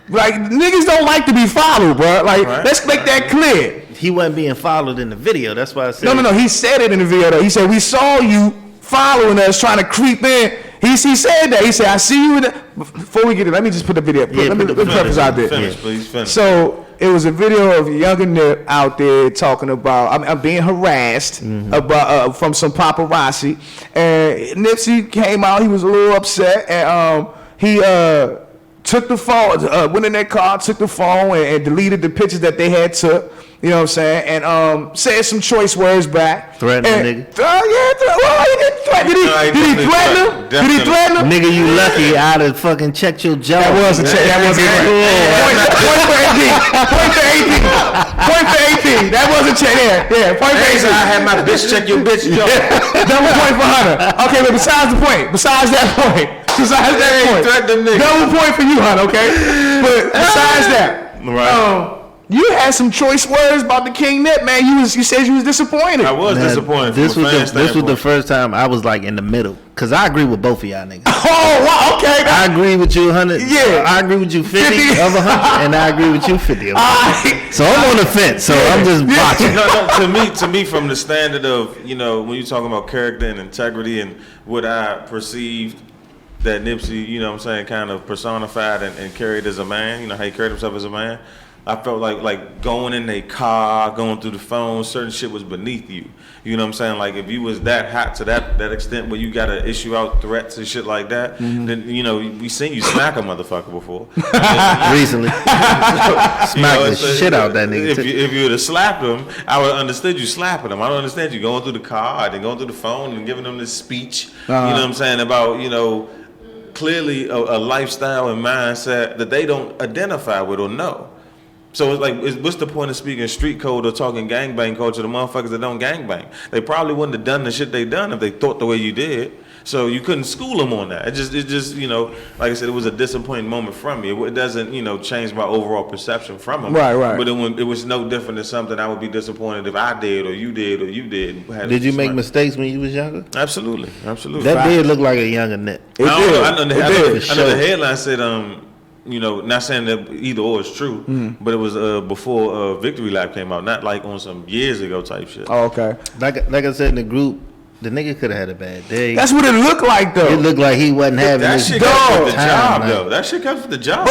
Like niggas don't like to be followed, bro. Like let's make that clear. He wasn't being followed in the video. That's why I said. No. He said it in the video though. He said we saw you following us, trying to creep in. He said that. He said, I see you in the... Before we get it, let me just put the video. Let me preface out there. Finish, please, finish. So, it was a video of younger Nip out there talking about... I'm being harassed about from some paparazzi. And Nipsey came out. He was a little upset. And he took the phone, went in their car, took the phone, and deleted the pictures that they had took. You know what I'm saying? And said some choice words back. Threatened the nigga? Well, he didn't threaten. Did he threaten him? Did he threaten him? Nigga, you lucky. I'd have fucking checked your jaw. That was a check. That was a point for AP. That was a check there. Yeah, point for AP. I had my bitch check your bitch jaw. Double point for Hunter. Okay, but besides that point. Double point for you, Hunter, okay? But besides that. Right. You had some choice words about the King Nip, man. You said you was disappointed. I was disappointed. This was the first time I was like in the middle, cause I agree with both of y'all niggas. Oh, wow, okay. I agree with you 100. Yeah, I agree with you 50 of 100, and I agree with you 50 of 100. So I'm on the fence. So I'm just watching. No, to me, from the standard of when you're talking about character and integrity and what I perceived that Nipsey, what I'm saying, kind of personified and carried as a man. How he carried himself as a man. I felt like going in a car, going through the phone, certain shit was beneath you. You know what I'm saying? Like if you was that hot to that extent where you gotta issue out threats and shit like that, then we seen you smack a motherfucker before. Recently. Smack the shit out that nigga. If you would have slapped him, I would have understood you slapping him. I don't understand you going through the car and going through the phone and giving them this speech. You know what I'm saying? About, clearly a lifestyle and mindset that they don't identify with or know. So it's like, what's the point of speaking street code or talking gangbang culture to motherfuckers that don't gangbang? They probably wouldn't have done the shit they done if they thought the way you did. So you couldn't school them on that. It just like I said, it was a disappointing moment from me. It doesn't, change my overall perception from them. Right. But it was no different than something I would be disappointed if I did or you did or you did. Did you make mistakes when you was younger? Absolutely. That did look like a younger Nip. I know the headline said, not saying that either or is true, but it was before Victory Lap came out, not like on some years ago type shit. Oh, okay. Like I said in the group, the nigga could have had a bad day. That's what it looked like, though. It looked like he wasn't having that his shit comes with the job, though. That shit comes with the job.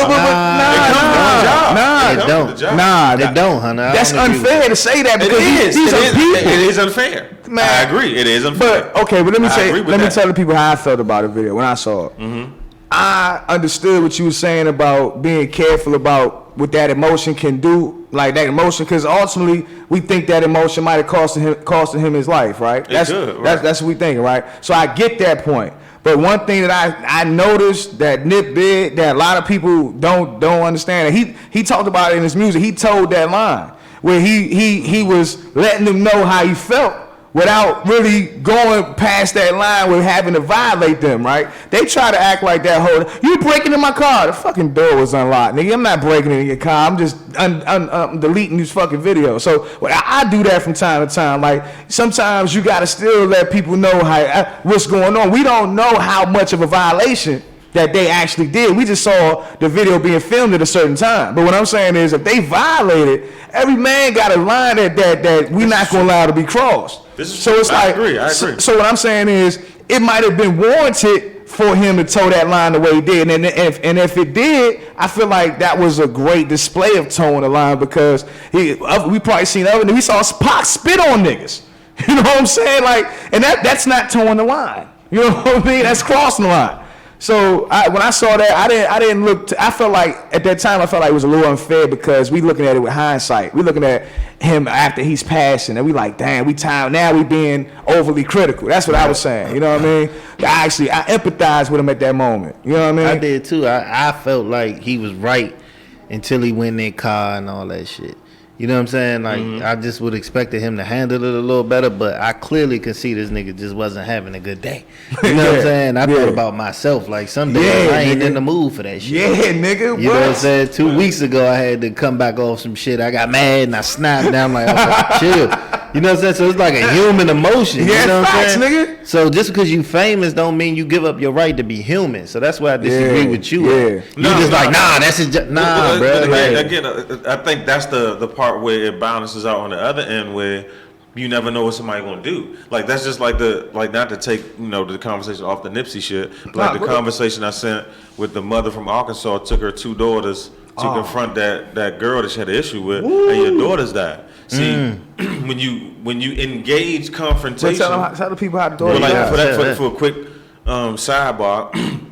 It don't, Hunter. That's unfair to say that because these are people. It is unfair. Man, I agree. It is unfair. But let me tell the people how I felt about the video when I saw it. Mm-hmm. I understood what you were saying about being careful about what that emotion can do, like that emotion, because ultimately we think that emotion might have costed him his life, right? That's what we thinking, right? So I get that point. But one thing that I noticed that Nip did that a lot of people don't understand, and he talked about it in his music. He told that line where he was letting them know how he felt, without really going past that line with having to violate them, right? They try to act like that whole, you breaking in my car, the fucking door was unlocked. Nigga, I'm not breaking in your car, I'm just deleting these fucking videos. So I do that from time to time. Like, sometimes you gotta still let people know what's going on. We don't know how much of a violation that they actually did. We just saw the video being filmed at a certain time. But what I'm saying is, if they violated, every man got a line that we're not gonna allow to be crossed. So it's I like, agree. So what I'm saying is, it might have been warranted for him to toe that line the way he did, and if it did, I feel like that was a great display of towing the line, because we probably seen we saw Pac spit on niggas. You know what I'm saying? Like, and that's not towing the line. You know what I mean? That's crossing the line. So when I saw that, I didn't look. I felt like at that time it was a little unfair, because we looking at it with hindsight. We looking at him after he's passing, and we like, damn, now we being overly critical. That's what I was saying. You know what I mean? I empathized with him at that moment. You know what I mean? I did too. I felt like he was right until he went in their car and all that shit. You know what I'm saying? Like, I just would expected him to handle it a little better, but I clearly could see this nigga just wasn't having a good day. You know what I'm saying? I thought about myself. Like, some days I ain't in the mood for that shit. Yeah, nigga. You know what I'm saying? 2 weeks ago, I had to come back off some shit. I got mad and I snapped down. I'm like, okay, chill. You know what I'm saying? So it's like a human emotion. Yeah, you know what facts, I'm saying? nigga. So just because you famous don't mean you give up your right to be human. So that's why I disagree with you. Yeah. That's it. Nah, bro. Again, I think that's the part where it balances out on the other end, where you never know what somebody gonna do. Like, that's just like not to take the conversation off the Nipsey shit, but the conversation I sent with the mother from Arkansas took her 2 daughters to confront that girl that she had an issue with, and your daughters died. See, when you engage confrontation, tell the people how to do it. For a quick sidebar,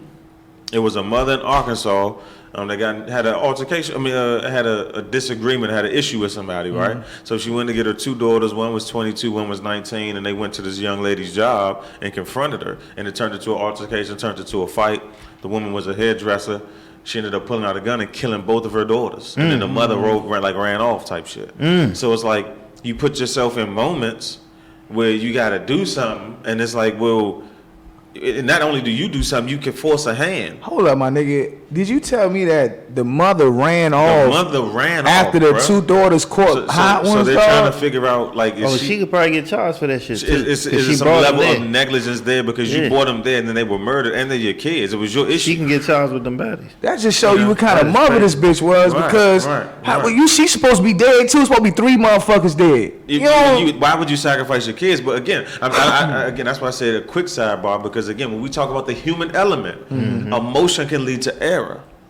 it was a mother in Arkansas. They had an altercation. Had a disagreement, had an issue with somebody, right? So she went to get her 2 daughters. One was 22, one was 19, and they went to this young lady's job and confronted her. And it turned into an altercation, turned into a fight. The woman was a hairdresser. She ended up pulling out a gun and killing both of her daughters. And then the mother ran off type shit. So it's like, you put yourself in moments where you got to do something, and it's like, well, and not only do you do something, you can force a hand. Hold up, my nigga. Did you tell me that the mother ran off after the 2 daughters caught hot ones? So they're trying to figure out, like, she could probably get charged for that shit too. Is there some level of negligence there, because you brought them there and then they were murdered and they're your kids? It was your issue. She can get charged with them baddies. That just show you what kind of mother this bitch was, because she's supposed to be dead too. It's supposed to be 3 motherfuckers dead. Why would you sacrifice your kids? But again, again, that's why I said a quick sidebar, because again, when we talk about the human element, emotion can lead to error.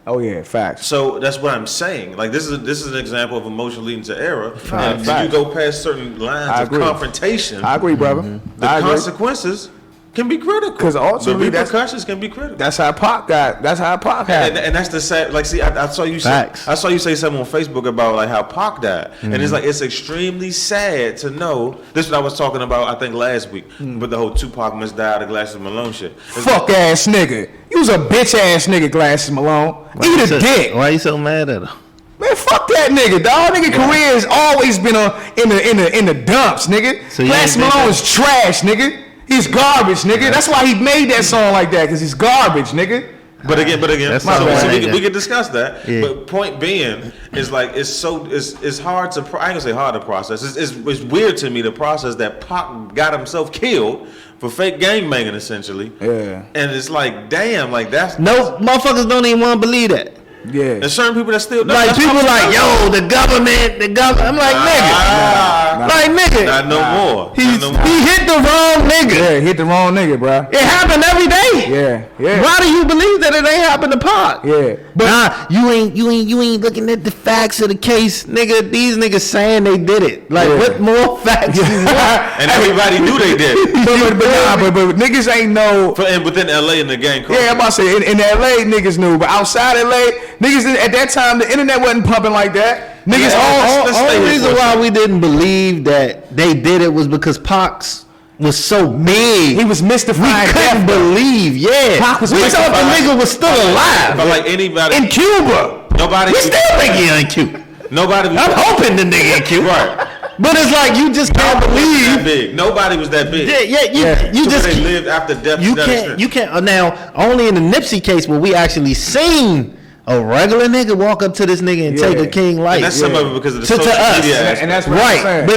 Oh yeah, facts. So that's what I'm saying. Like, this is an example of emotion leading to error. Facts. And if you go past certain lines of confrontation, I agree, brother. The consequences can be critical. Because ultimately, the repercussions can be critical. That's how Pac got. That's how Pac happened. And that's the sad. Like, see, I saw you say something on Facebook about like how Pac died, and it's like, it's extremely sad to know. This is what I was talking about, I think, last week, with the whole Tupac must die, the Glasses Malone shit. Fuck ass nigga. You was a bitch ass nigga, Glasses Malone. Eat a dick. Why you so mad at her? Man, fuck that nigga, dog. Nigga career has always been in the dumps, nigga. So Glasses Malone is trash, nigga. He's garbage, nigga. That's why he made that song like that, because he's garbage, nigga. But again, so we can discuss that. Yeah. But point being is, like, it's hard to, I ain't gonna say hard to process. It's weird to me, the process that Pac got himself killed for fake gangbanging, essentially. Yeah. And it's like, damn, like, that's no motherfuckers don't even want to believe that. Yeah. There's certain people that still like, people like, yo, the government. I'm like, nigga. Not no more. He hit the wrong nigga. Yeah, hit the wrong nigga, bro. It happened every day. Yeah. Why do you believe that it ain't happened to Pac? Yeah. But you ain't looking at the facts of the case, nigga. These niggas saying they did it. Like, what more facts you want? And everybody knew they did. but niggas ain't know. And within LA in the gang culture. Yeah, I'm about to say, in LA niggas knew, but outside LA, niggas at that time, the internet wasn't pumping like that. Niggas, only reason why we didn't believe that they did it was because Pac was so big. He was mystifying. We couldn't believe. Yeah, Pac was we thought the nigga was still alive. But like anybody in Cuba, nobody. We still think he in Cuba. Nobody. I'm hoping the nigga in Cuba. Right. But it's like, you just can't believe. That big. Nobody was that big. You just they lived after death. You can't. Now, only in the Nipsey case where we actually seen a regular nigga walk up to this nigga and take a king life. And that's some of it because of the to social us. media aspect. And that's what I'm Right, saying.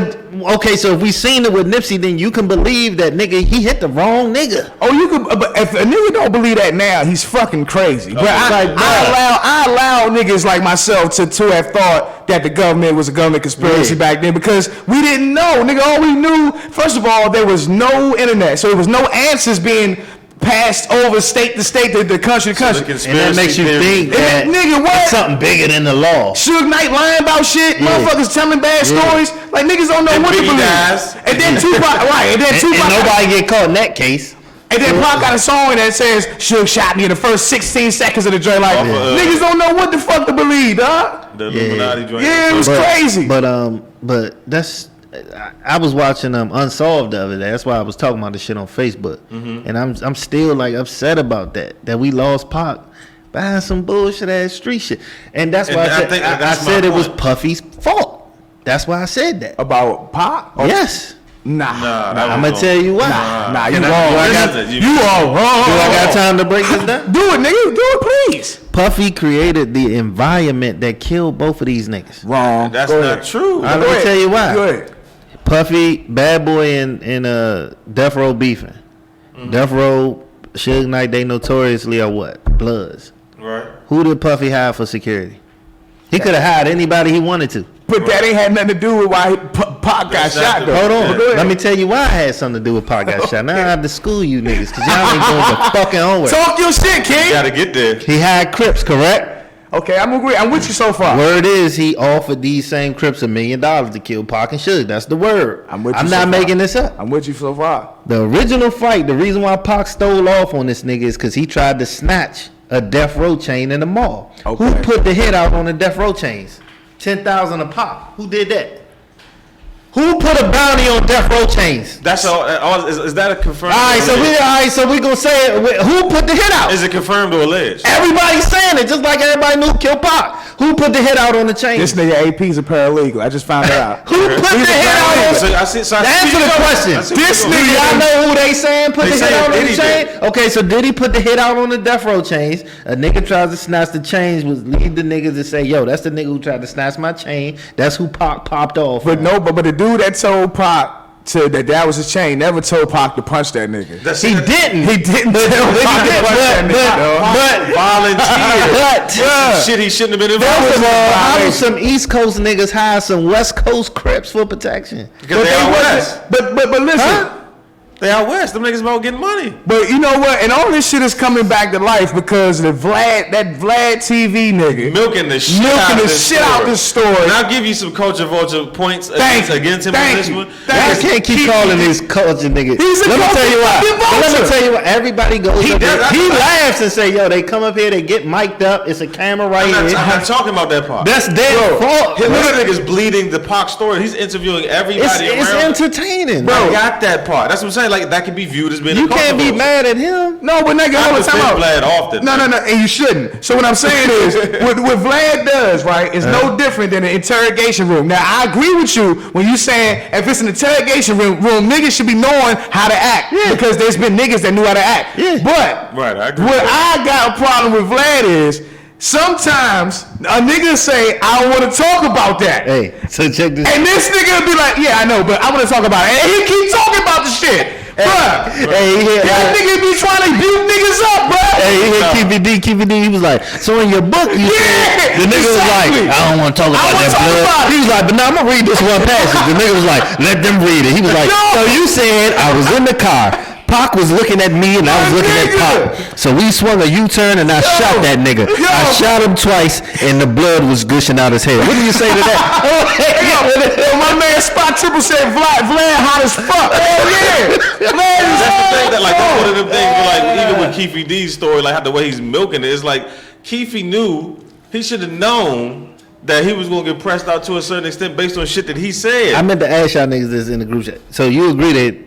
but okay, so if we seen it with Nipsey, then you can believe that nigga he hit the wrong nigga. Oh, you could, but if a nigga don't believe that now, he's fucking crazy. But I allow niggas like myself to have thought that the government was a government conspiracy back then because we didn't know, nigga. All we knew, first of all, there was no internet, so there was no answers being passed over state to state, the country to country. And that makes you think that nigga, what? it's something bigger than the law. Suge Knight lying about shit, motherfuckers telling bad stories, like niggas don't know And what to Biggie believe. dies. And then Tupac, right? And then And Tupac, nobody get caught in that case. and then Pac got a song that says Suge shot me in the first 16 seconds of the joint. Like niggas don't know what the fuck to believe, dog. The Illuminati joint. Yeah, it was crazy. But that's. I was watching Unsolved the other day. That's why I was talking about this shit on Facebook, and I'm still like upset about that we lost Pac behind some bullshit ass street shit, and that's why I said it was Puffy's fault. That's why I said that. About Pac? Yes. Nah, I'm gonna tell you why. Nah, you Can wrong. I- You are wrong. Do I got time to break this down? Do it, nigga. Do it, please. Puffy created the environment that killed both of these niggas. Wrong. That's Go not ahead. true. Let Go me ahead. tell you why. Go ahead. Puffy, Bad Boy, and Death Row beefing. Death Row, Suge Knight, they notoriously are what? Bloods. Right. Who did Puffy hire for security? He could have hired anybody he wanted to. But that ain't had nothing to do with why Pac got That's shot, not though. the- Hold on. But go ahead. Let me tell you why it had something to do with Pac got shot. Now I have to school you niggas because y'all ain't doing the fucking homework. Talk your shit, You kid. gotta get there. He hired Crips, correct? Okay, I'm agree. I'm with you so far. Word is he offered these same Crips $1 million to kill Pac and Suge. That's the word. I'm with you I'm so not far. making this up. I'm with you so far. The original fight, the reason why Pac stole off on this nigga is because he tried to snatch a Death Row chain in the mall. Okay. Who put the hit out on the Death Row chains? 10,000 a pop. Who did that? Who put a bounty on Death Row chains? That's all. Is that a confirmed? All right, so we gonna say it. Who put the hit out? Is it confirmed or alleged? Everybody's saying it, just like everybody knew Kill Pac. Who put the hit out on the chains? This nigga AP's a paralegal. I just found that out. Who put the hit out on? So I see. So I see Answer where the you going. question. I see where This you going. Do y'all know who they saying put They the hit saying out on the Diddy chain? did. Okay, so Diddy put the hit out on the Death Row chains. A nigga tries to snatch the chains, was lead the niggas to say, yo, that's the nigga who tried to snatch my chain. That's who Pac popped off. But on. no, but the dude that told Pac that was his chain never told Pac to punch that nigga. He didn't. He didn't tell But he Pac to did, punch that nigga, dog. Volunteer. Shit, he shouldn't have been involved. First of all, how do violation. some East Coast niggas hire some West Coast Crips for protection? Because they out west. But listen. Huh? They out west. Them niggas about getting money. But you know what? And all this shit is coming back to life because the Vlad TV nigga Milking the shit out this story. And I'll give you some culture vulture points against him on this one. I can't keep calling this culture nigga. He's a Let me tell you why. culture Let me vulture. tell you what. Everybody goes He up does- there. He laughs and say, yo, they come up here, they get mic'd up. It's a camera right I'm here. not talking about that part. That's their fault. Him niggas bleeding the Pac story. He's interviewing everybody It's around. entertaining. I got that part. That's what I'm saying. Like that could be viewed as being. You a culture can't be vulture. mad at him. No, but nigga, I hold the time defend out. Vlad often. No, and you shouldn't. So what I'm saying is, what Vlad does, right, is no different than an interrogation room. Now, I agree with you when you saying if it's an interrogation room, niggas should be knowing how to act because there's been niggas that knew how to act. Yeah. But Right, I agree what with that. I got a problem with Vlad is sometimes a nigga say, I don't want to talk about that. Hey, so check this. And this nigga will be like, yeah, I know, but I want to talk about it. And he keep talking about the shit. Bruh. Hey, That nigga be trying to beat niggas up, bruh. Hey, he hit KVD. He was like, so in your book, you said, the nigga was exactly. like, I don't want to talk about wanna that talk blood. about it. He was like, but now I'm going to read this one passage. The nigga was like, let them read it. He was like, No. so you said I was in the car. Pac was looking at me and I was My looking at nigga. Pac. So we swung a U-turn and I shot that nigga. Yo. I shot him twice and the blood was gushing out his head. What do you say to that? Yo, my man Spot Triple said Vlad hot as fuck. Hell yeah. Vlad is That's the thing that like hot. one of them things where, like even with Keefe D's story, like how the way he's milking it, it's like Keefe knew he should have known that he was gonna get pressed out to a certain extent based on shit that he said. I meant to ask y'all niggas this in the group chat. So you agree that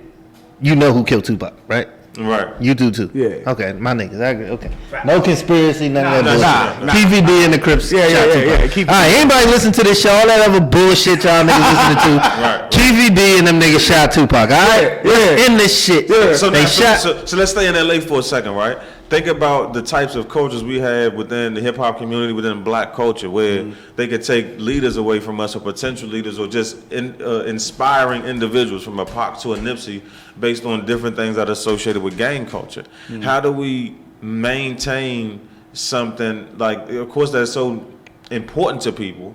you know who killed Tupac, right? Right. You do too. Yeah. Okay, my niggas. I agree. Okay. No conspiracy, none of that nah, bullshit. PVD and the Crips. Yeah, shot Tupac. yeah. Keep All right, anybody listen to this show? All that other bullshit y'all niggas listening to. Right. PVD and them niggas shot Tupac. All right, Yeah. in this shit. Yeah. So, They now, shot. so let's stay in LA for a second, right? think about the types of cultures we have within the hip hop community, within black culture, where they could take leaders away from us, or potential leaders, or just inspiring individuals, from a Pac to a Nipsey, based on different things that are associated with gang culture. How do we maintain something like, of course, that's so important to people,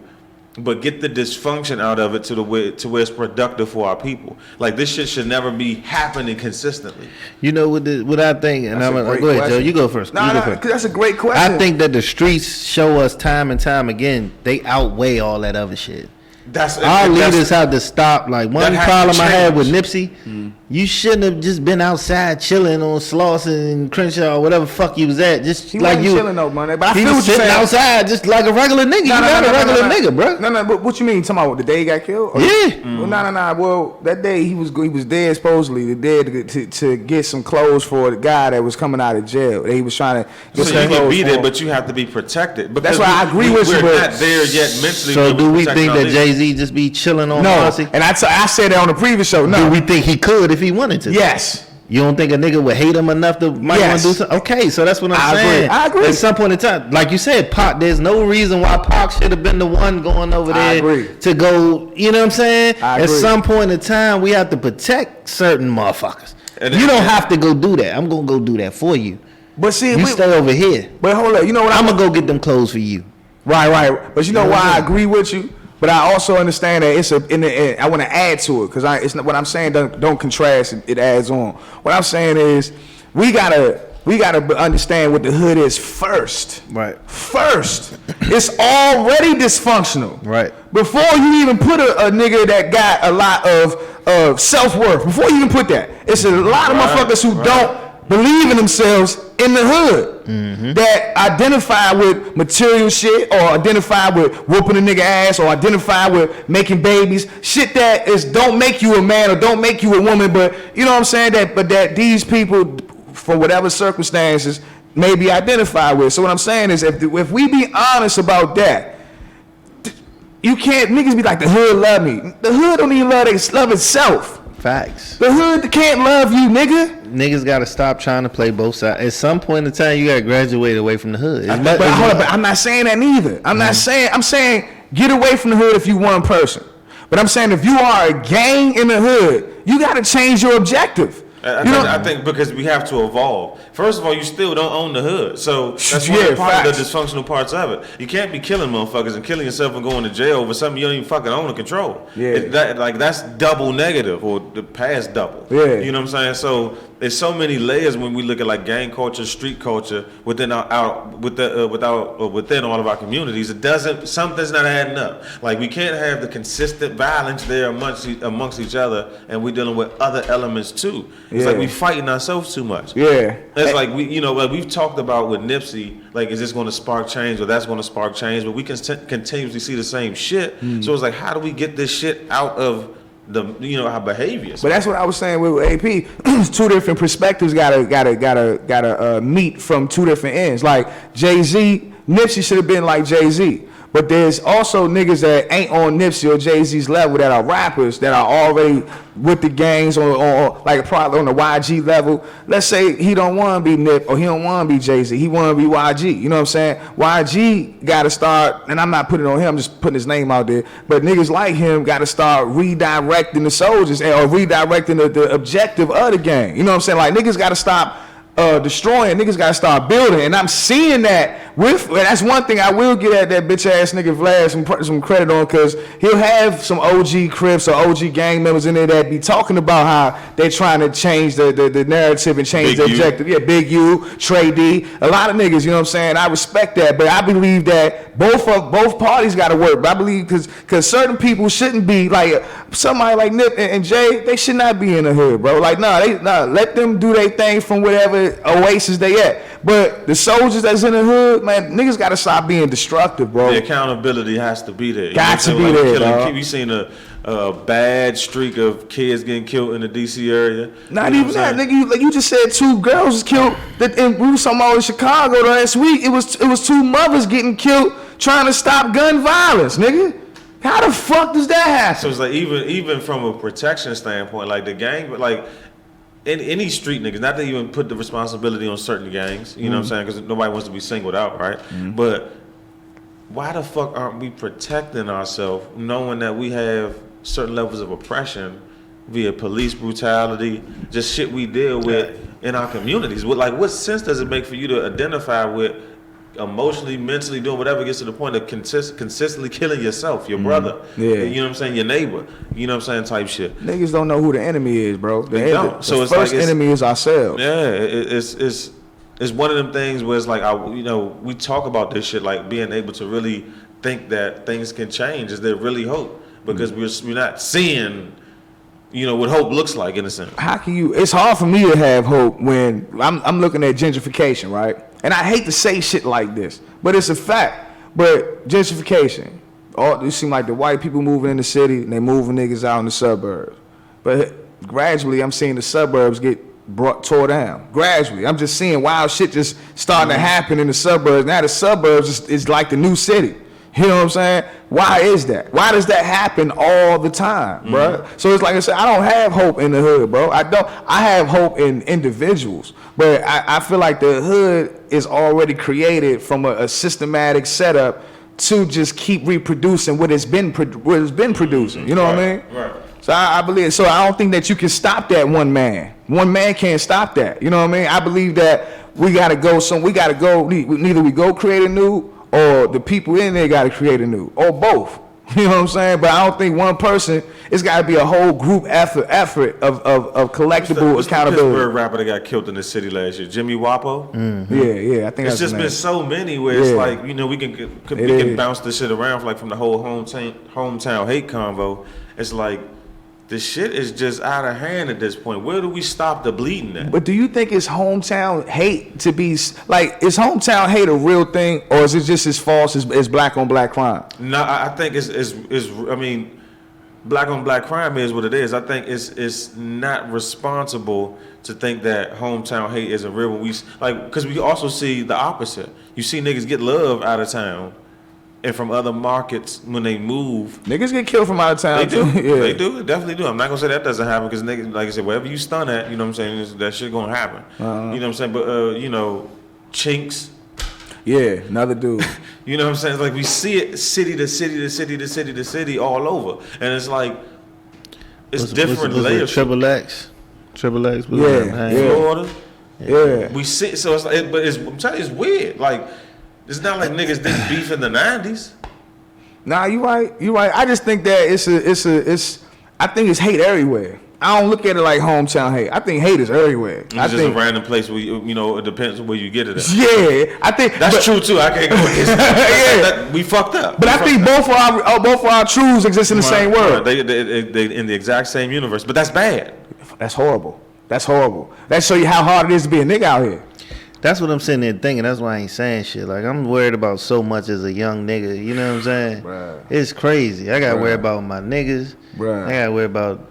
but get the dysfunction out of it to where it's productive for our people? Like, this shit should never be happening consistently. You know what I think, and I'm gonna go ahead, Joe. You go first. No, that's a great question. I think that the streets show us time and time again they outweigh all that other shit. Our leaders have to stop. Like, one problem I had with Nipsey, you shouldn't have just been outside chilling on Slauson and Crenshaw, or whatever fuck you was at. Just he like you chilling though, man. But I he feel was what you're sitting saying. outside just like a regular nigga. You not a regular nigga, bro. No, but what you mean? You talking about the day he got killed? Or Yeah. Well, no. Well, that day he was dead, supposedly. Dead to get some clothes for the guy that was coming out of jail. He was trying to get So some you clothes can be for there, him. but you have to be protected. That's why I agree with you, We're but- not there yet mentally. So where do we're we protecting think our that leaders. Jay-Z just be chilling on No, Marcy? and I said that on the previous show. No, Do we think he could if he wanted to? yes. You don't think a nigga would hate him enough to might want Yes. to do something? Okay, so that's what I'm I agree. saying. I agree. At some point in time, like you said, Pac, there's no reason why Pac should have been the one going over I there agree. to go, you know what I'm saying? I At agree. some point in time, we have to protect certain motherfuckers. And You it- don't have to go do that. I'm going to go do that for you. But see, You stay over here. but hold up. You know what I'm going to go get them clothes for you. Right. But you know You know why what I'm I saying? agree with you. But I also understand that I want to add to it, because it's not what I'm saying. Don't contrast. It adds on. What I'm saying is we gotta understand what the hood is first. Right. First, it's already dysfunctional. Right. Before you even put a nigga that got a lot of self-worth, before you even put that, it's a lot of motherfuckers who don't believe in themselves in the hood, that identify with material shit, or identify with whooping a nigga ass, or identify with making babies, shit that don't make you a man or don't make you a woman, but you know what I'm saying, that these people, for whatever circumstances, may be identified with. So what I'm saying is, if we be honest about that, you can't, niggas be like, the hood love me. The hood don't even love itself. Facts. The hood can't love you, nigga. Niggas got to stop trying to play both sides. At some point in time, you got to graduate away from the hood. But hold up, but I'm not saying that neither. I'm saying get away from the hood if you one person. But I'm saying if you are a gang in the hood, you got to change your objective. I think because we have to evolve. First of all, you still don't own the hood, so that's one Yeah, part of facts. the dysfunctional parts of it. You can't be killing motherfuckers and killing yourself and going to jail over something you don't even fucking own or control. Yeah. That's double negative, or the past double. Yeah. You know what I'm saying? So there's so many layers when we look at like gang culture, street culture within within all of our communities. Something's not adding up. Like, we can't have the consistent violence there amongst each other, and we're dealing with other elements too. It's like we fighting ourselves too much. Yeah. It's like like we've talked about with Nipsey, like, is this going to spark change, or that's going to spark change? But we can continuously see the same shit. So it's like, how do we get this shit out of our behaviors? But that's what I was saying with AP. Two different perspectives gotta meet from two different ends. Like Jay-Z, Nipsey should have been like Jay-Z. But there's also niggas that ain't on Nipsey or Jay-Z's level, that are rappers that are already with the gangs, or like probably on the YG level. Let's say he don't want to be Nip, or he don't want to be Jay-Z. He want to be YG. You know what I'm saying? YG got to start, and I'm not putting it on him, I'm just putting his name out there. But niggas like him got to start redirecting the soldiers, or redirecting the objective of the gang. You know what I'm saying? Like, niggas got to stop destroying, niggas gotta start building, and I'm seeing that that's one thing I will get at that bitch ass nigga Vlad some credit on, because he'll have some OG Crips or OG gang members in there that be talking about how they're trying to change the narrative and change the objective. Yeah, Big U, Trey D, a lot of niggas, you know what I'm saying? I respect that, but I believe that both parties gotta work. But I believe because certain people shouldn't be like somebody like Nip and Jay, they should not be in the hood, bro. Like, let them do their thing from whatever oasis they at. But the soldiers that's in the hood, man, niggas gotta stop being destructive, bro. The accountability has to be there. Got to be there, dog. We seen a bad streak of kids getting killed in the DC area. Not even that, nigga. Like you just said, 2 girls was killed. And we was talking about in Chicago last week. It was 2 mothers getting killed trying to stop gun violence, nigga. How the fuck does that happen? So it's like, even from a protection standpoint, like the gang, like, any street niggas, not to even put the responsibility on certain gangs, you know what I'm saying? Because nobody wants to be singled out, right? But why the fuck aren't we protecting ourselves, knowing that we have certain levels of oppression via police brutality, just shit we deal with in our communities? What sense does it make for you to identify with emotionally, mentally doing whatever gets to the point of consistently killing yourself, your brother, you know what I'm saying, your neighbor, you know what I'm saying, type shit? Niggas don't know who the enemy is, bro. They don't. So the it's first like enemy is ourselves. Yeah, it's one of them things where it's like, we talk about this shit, like being able to really think that things can change. Is there really hope? Because we're not seeing, what hope looks like, in a sense. How can you? It's hard for me to have hope when I'm looking at gentrification, right? And I hate to say shit like this, but it's a fact. But gentrification, it seem like the white people moving in the city and they moving niggas out in the suburbs. But gradually, I'm seeing the suburbs get tore down. Gradually, I'm just seeing wild shit just starting to happen in the suburbs. Now the suburbs is like the new city. You know what I'm saying? Why is that? Why does that happen all the time, bro? So it's like I said, I don't have hope in the hood, bro. I don't. I have hope in individuals, but I feel like the hood is already created from a systematic setup to just keep reproducing what it's been producing. You know what I mean? Right. So I believe. So I don't think that you can stop that one man. One man can't stop that. You know what I mean? I believe that we gotta go. Neither we go create a new, or the people in there got to create a new, or both. You know what I'm saying? But I don't think one person. It's got to be a whole group effort of collectible what's accountability. The Pittsburgh rapper that got killed in the city last year, Jimmy Wapo. Yeah, I think it's that's just been so many where it's like, we can bounce this shit around from the whole hometown hate convo. It's like, the shit is just out of hand at this point. Where do we stop the bleeding at? But do you think it's hometown hate to be like? Is hometown hate a real thing, or is it just as false as black on black crime? No, I think I mean, black on black crime is what it is. I think it's not responsible to think that hometown hate isn't real. Because we also see the opposite. You see niggas get love out of town. And from other markets, when they move, niggas get killed from out of town. They do. Yeah. They do. They definitely do. I'm not gonna say that doesn't happen because niggas, like I said, wherever you stun at, you know what I'm saying, that shit gonna happen. You know what I'm saying? But chinks. Yeah, another dude. You know what I'm saying? It's like we see it city to city to city to city to city all over, and it's like different layers. Triple X. Yeah. Florida. Yeah. We see. So it's like, but I'm telling you, it's weird. Like. It's not like niggas did beef in the 90s. Nah, you right. I just think that I think it's hate everywhere. I don't look at it like hometown hate. I think hate is everywhere. It's just a random place where it depends on where you get it at. Yeah, I think that's true too. I can't go against that. We fucked up. But I think both of our truths exist in the same world. They in the exact same universe. But that's bad. That's horrible. That show you how hard it is to be a nigga out here. That's what I'm sitting there thinking. That's why I ain't saying shit. Like, I'm worried about so much as a young nigga. You know what I'm saying? Bruh. It's crazy. I got to worry about my niggas. Bruh. I got to worry about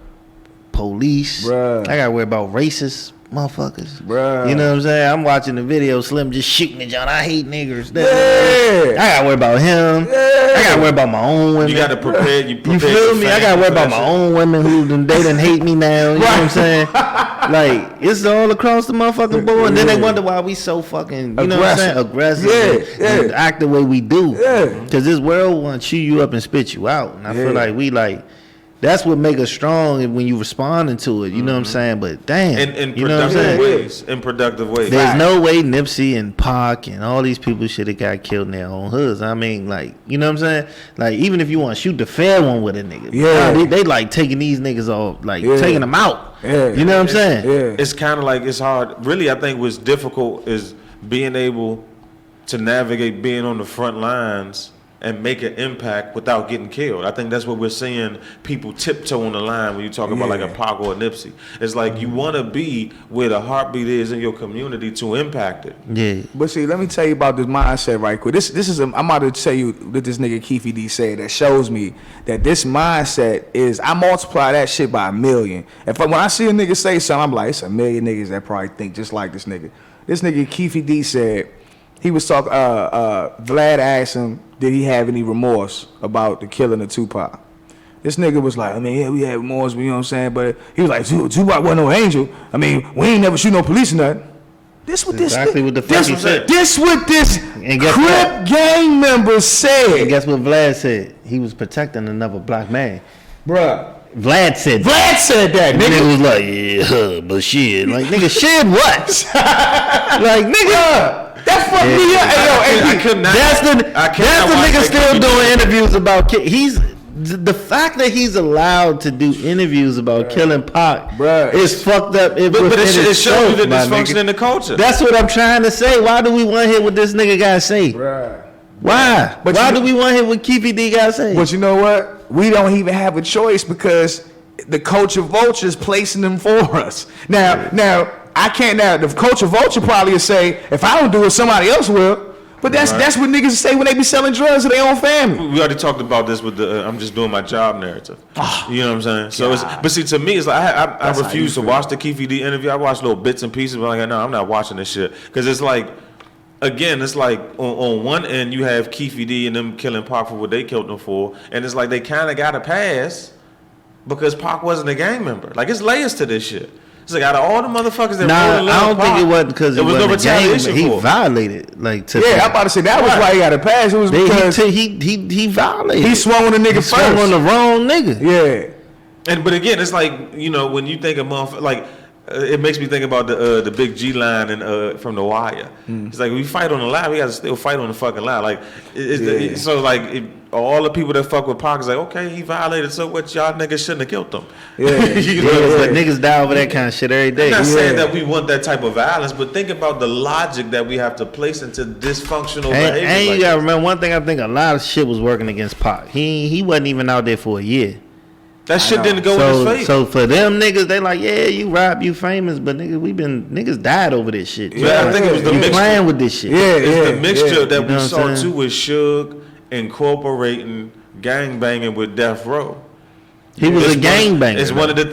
police. Bruh. I got to worry about racist motherfuckers. Bruh. You know what I'm saying? I'm watching the video, Slim just shooting at John. I hate niggers. Yeah. I got to worry about him. Yeah. I got to worry about my own women. You got to prepare. You feel me? I got to worry about my own women who they done hate me now. You know what I'm saying? Like, it's all across the motherfucking board. And then they wonder why we so fucking, you know what I'm saying? Aggressive. And act the way we do. Yeah. Because this world want to chew you up and spit you out. And I feel like that's what make us strong when you responding to it. You know what I'm saying? But damn. In you know what I'm saying? ways. In productive ways. There's no way Nipsey and Pac and all these people should have got killed in their own hoods. I mean, like, you know what I'm saying? Like, even if you want to shoot the fair one with a nigga. Yeah. They like taking these niggas off, like taking them out. Yeah. You know what I'm saying? Yeah. It's kind of like it's hard. Really, I think what's difficult is being able to navigate being on the front lines and make an impact without getting killed. I think that's what we're seeing people tiptoe on the line when you talk about like a Pac or a Nipsey. It's like you want to be where the heartbeat is in your community to impact it. Yeah. But see, let me tell you about this mindset right quick. This is I'm about to tell you what this nigga Keefy D said that shows me that this mindset is, I multiply that shit by 1 million. When I see a nigga say something, I'm like, it's 1 million niggas that probably think just like this nigga. This nigga Keefy D said, he was talking, Vlad asked him, did he have any remorse about the killing of Tupac? This nigga was like, I mean, yeah, we had remorse, you know what I'm saying? But he was like, Tupac wasn't no angel. I mean, we ain't never shoot no police or nothing. This what this exactly what the fuck he said. This what this guess Crip gang member said. And guess what Vlad said? He was protecting another black man. Bruh. Vlad said that, nigga. Nigga was like, yeah, but shit. Like, nigga, shit what? Like, nigga. That fucked me up. Hey, yo, that's the nigga still doing interviews about the fact that he's allowed to do interviews about killing Pac is fucked up. But it shows you the dysfunction in the culture. That's what I'm trying to say. Why do we want to hear what this nigga got to say? Why? But why do we want to hear what Keefy D got to say? But you know what? We don't even have a choice because the culture vulture is placing them for us. Now I can't. Now the culture vulture probably will say, if I don't do it, somebody else will. But that's what niggas say when they be selling drugs to their own family. We already talked about this with the I'm just doing my job narrative. You know what I'm saying? So but see, to me, it's like I refuse to watch the Keefy D interview. I watch little bits and pieces, but I'm like, no, I'm not watching this shit because it's like, again, it's like on one end you have Keefy D and them killing Pac for what they killed them for, and it's like they kind of got a pass because Pac wasn't a gang member. Like it's layers to this shit. It's like out of all the motherfuckers that I don't think it was because it was no retaliation. He violated. Like I'm about to say that was why he got a pass. It was because he violated. He swung on the nigga first. Swung on the wrong nigga. Yeah. But again, it's like, you know, when you think of motherfucker, like it makes me think about the big G line and from The Wire. It's like we fight on the line, we got to still fight on the fucking line. Like so like all the people that fuck with Pac is like, okay, he violated, so what? Y'all niggas shouldn't have killed him. You know, but niggas die over that kind of shit every day. I'm not saying that we want that type of violence, but think about the logic that we have to place into dysfunctional behavior. And you gotta remember one thing. I think a lot of shit was working against Pac. He wasn't even out there for a year. That shit didn't go in his face. So for them niggas, they like, yeah, you rap, you famous, but niggas died over this shit. Yeah, I think it was the mixture. Playing with this shit. It's the mixture that we saw too with Suge incorporating gangbanging with Death Row. He was a gangbanger. It's one of the,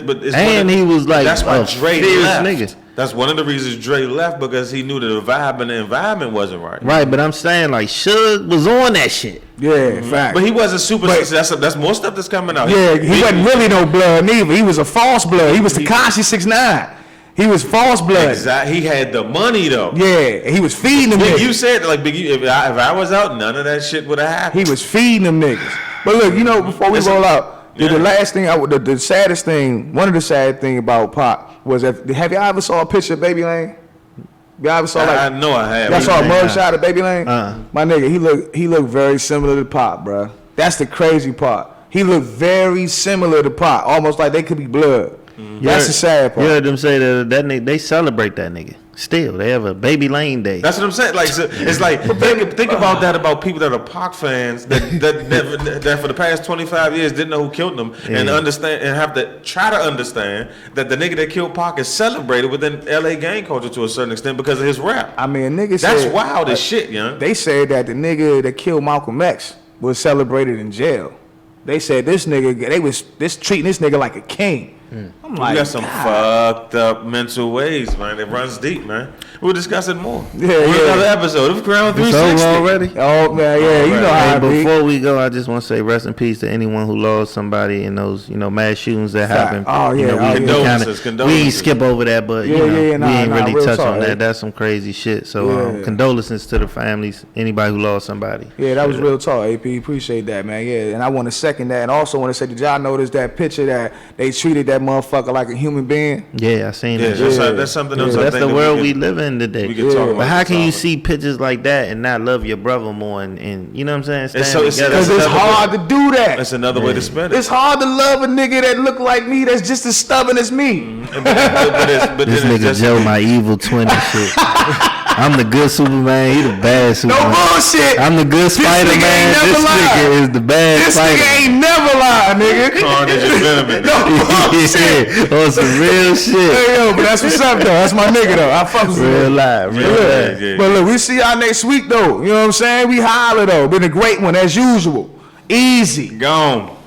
he was like, that's why Dre left. Nigga. That's one of the reasons Dre left, because he knew that the vibe and the environment wasn't right. Right, but I'm saying like Suge was on that shit. Yeah, fact. But he wasn't super. That's more stuff that's coming out. Yeah, he wasn't really no blood neither. He was a false blood. He was Tekashi 6ix9ine. He was false blood. Exactly. He had the money though. Yeah, he was feeding them niggas. You said like Biggie, if I was out, none of that shit would have happened. He was feeding them niggas. But look, you know, before we roll out, the last thing, the saddest thing, one of the sad thing about Pac was that, have y'all ever saw a picture of Baby Lane? Y'all ever saw I know I have. Y'all saw a mug shot of Baby Lane? My nigga, he looked very similar to Pac, bro. That's the crazy part. He looked very similar to Pac, almost like they could be blood. That's the sad part. You heard them say that nigga, they celebrate that nigga. Still, they have a Baby Lane Day. That's what I'm saying. Like, so it's like think about that about people that are Pac fans that for the past 25 years didn't know who killed them and understand and have to try to understand that the nigga that killed Pac is celebrated within LA gang culture to a certain extent because of his rap. I mean, niggas. That's wild as shit, young. They said that the nigga that killed Malcolm X was celebrated in jail. They said this nigga, treating this nigga like a king. I'm like, you got some fucked up mental ways, man. It runs deep, man. We'll discuss it more. Another episode of Krown360. It's over already? Oh man, yeah, you know how. Before we go, I just want to say rest in peace to anyone who lost somebody in those, mass shootings that happened. Oh yeah, condolences. We ain't skip over that, but we ain't really touch on that. That's some crazy shit. So condolences to the families, anybody who lost somebody. Yeah, that was real talk, AP. Appreciate that, man. Yeah, and I want to second that, and also want to say, did y'all notice that picture that they treated that motherfucker like a human being? Yeah, I seen that. That's something else. That's the world we live in today. But how can you see pictures like that and not love your brother more? And you know what I'm saying? Because it's hard to do that. That's another way to spend it. It's hard to love a nigga that look like me that's just as stubborn as me. But this nigga Joe, my evil twin and shit. I'm the good Superman, he the bad Superman. No bullshit. I'm the good Spider-Man. This nigga is the bad Spider-Man. This nigga ain't never lied, nigga. Carnage and Venom. No bullshit. On some real shit. Hey, yo, but that's what's up, though. That's my nigga, though. I fuck with real life. But look, we see y'all next week, though. You know what I'm saying? We holler, though. Been a great one, as usual. Easy. Gone.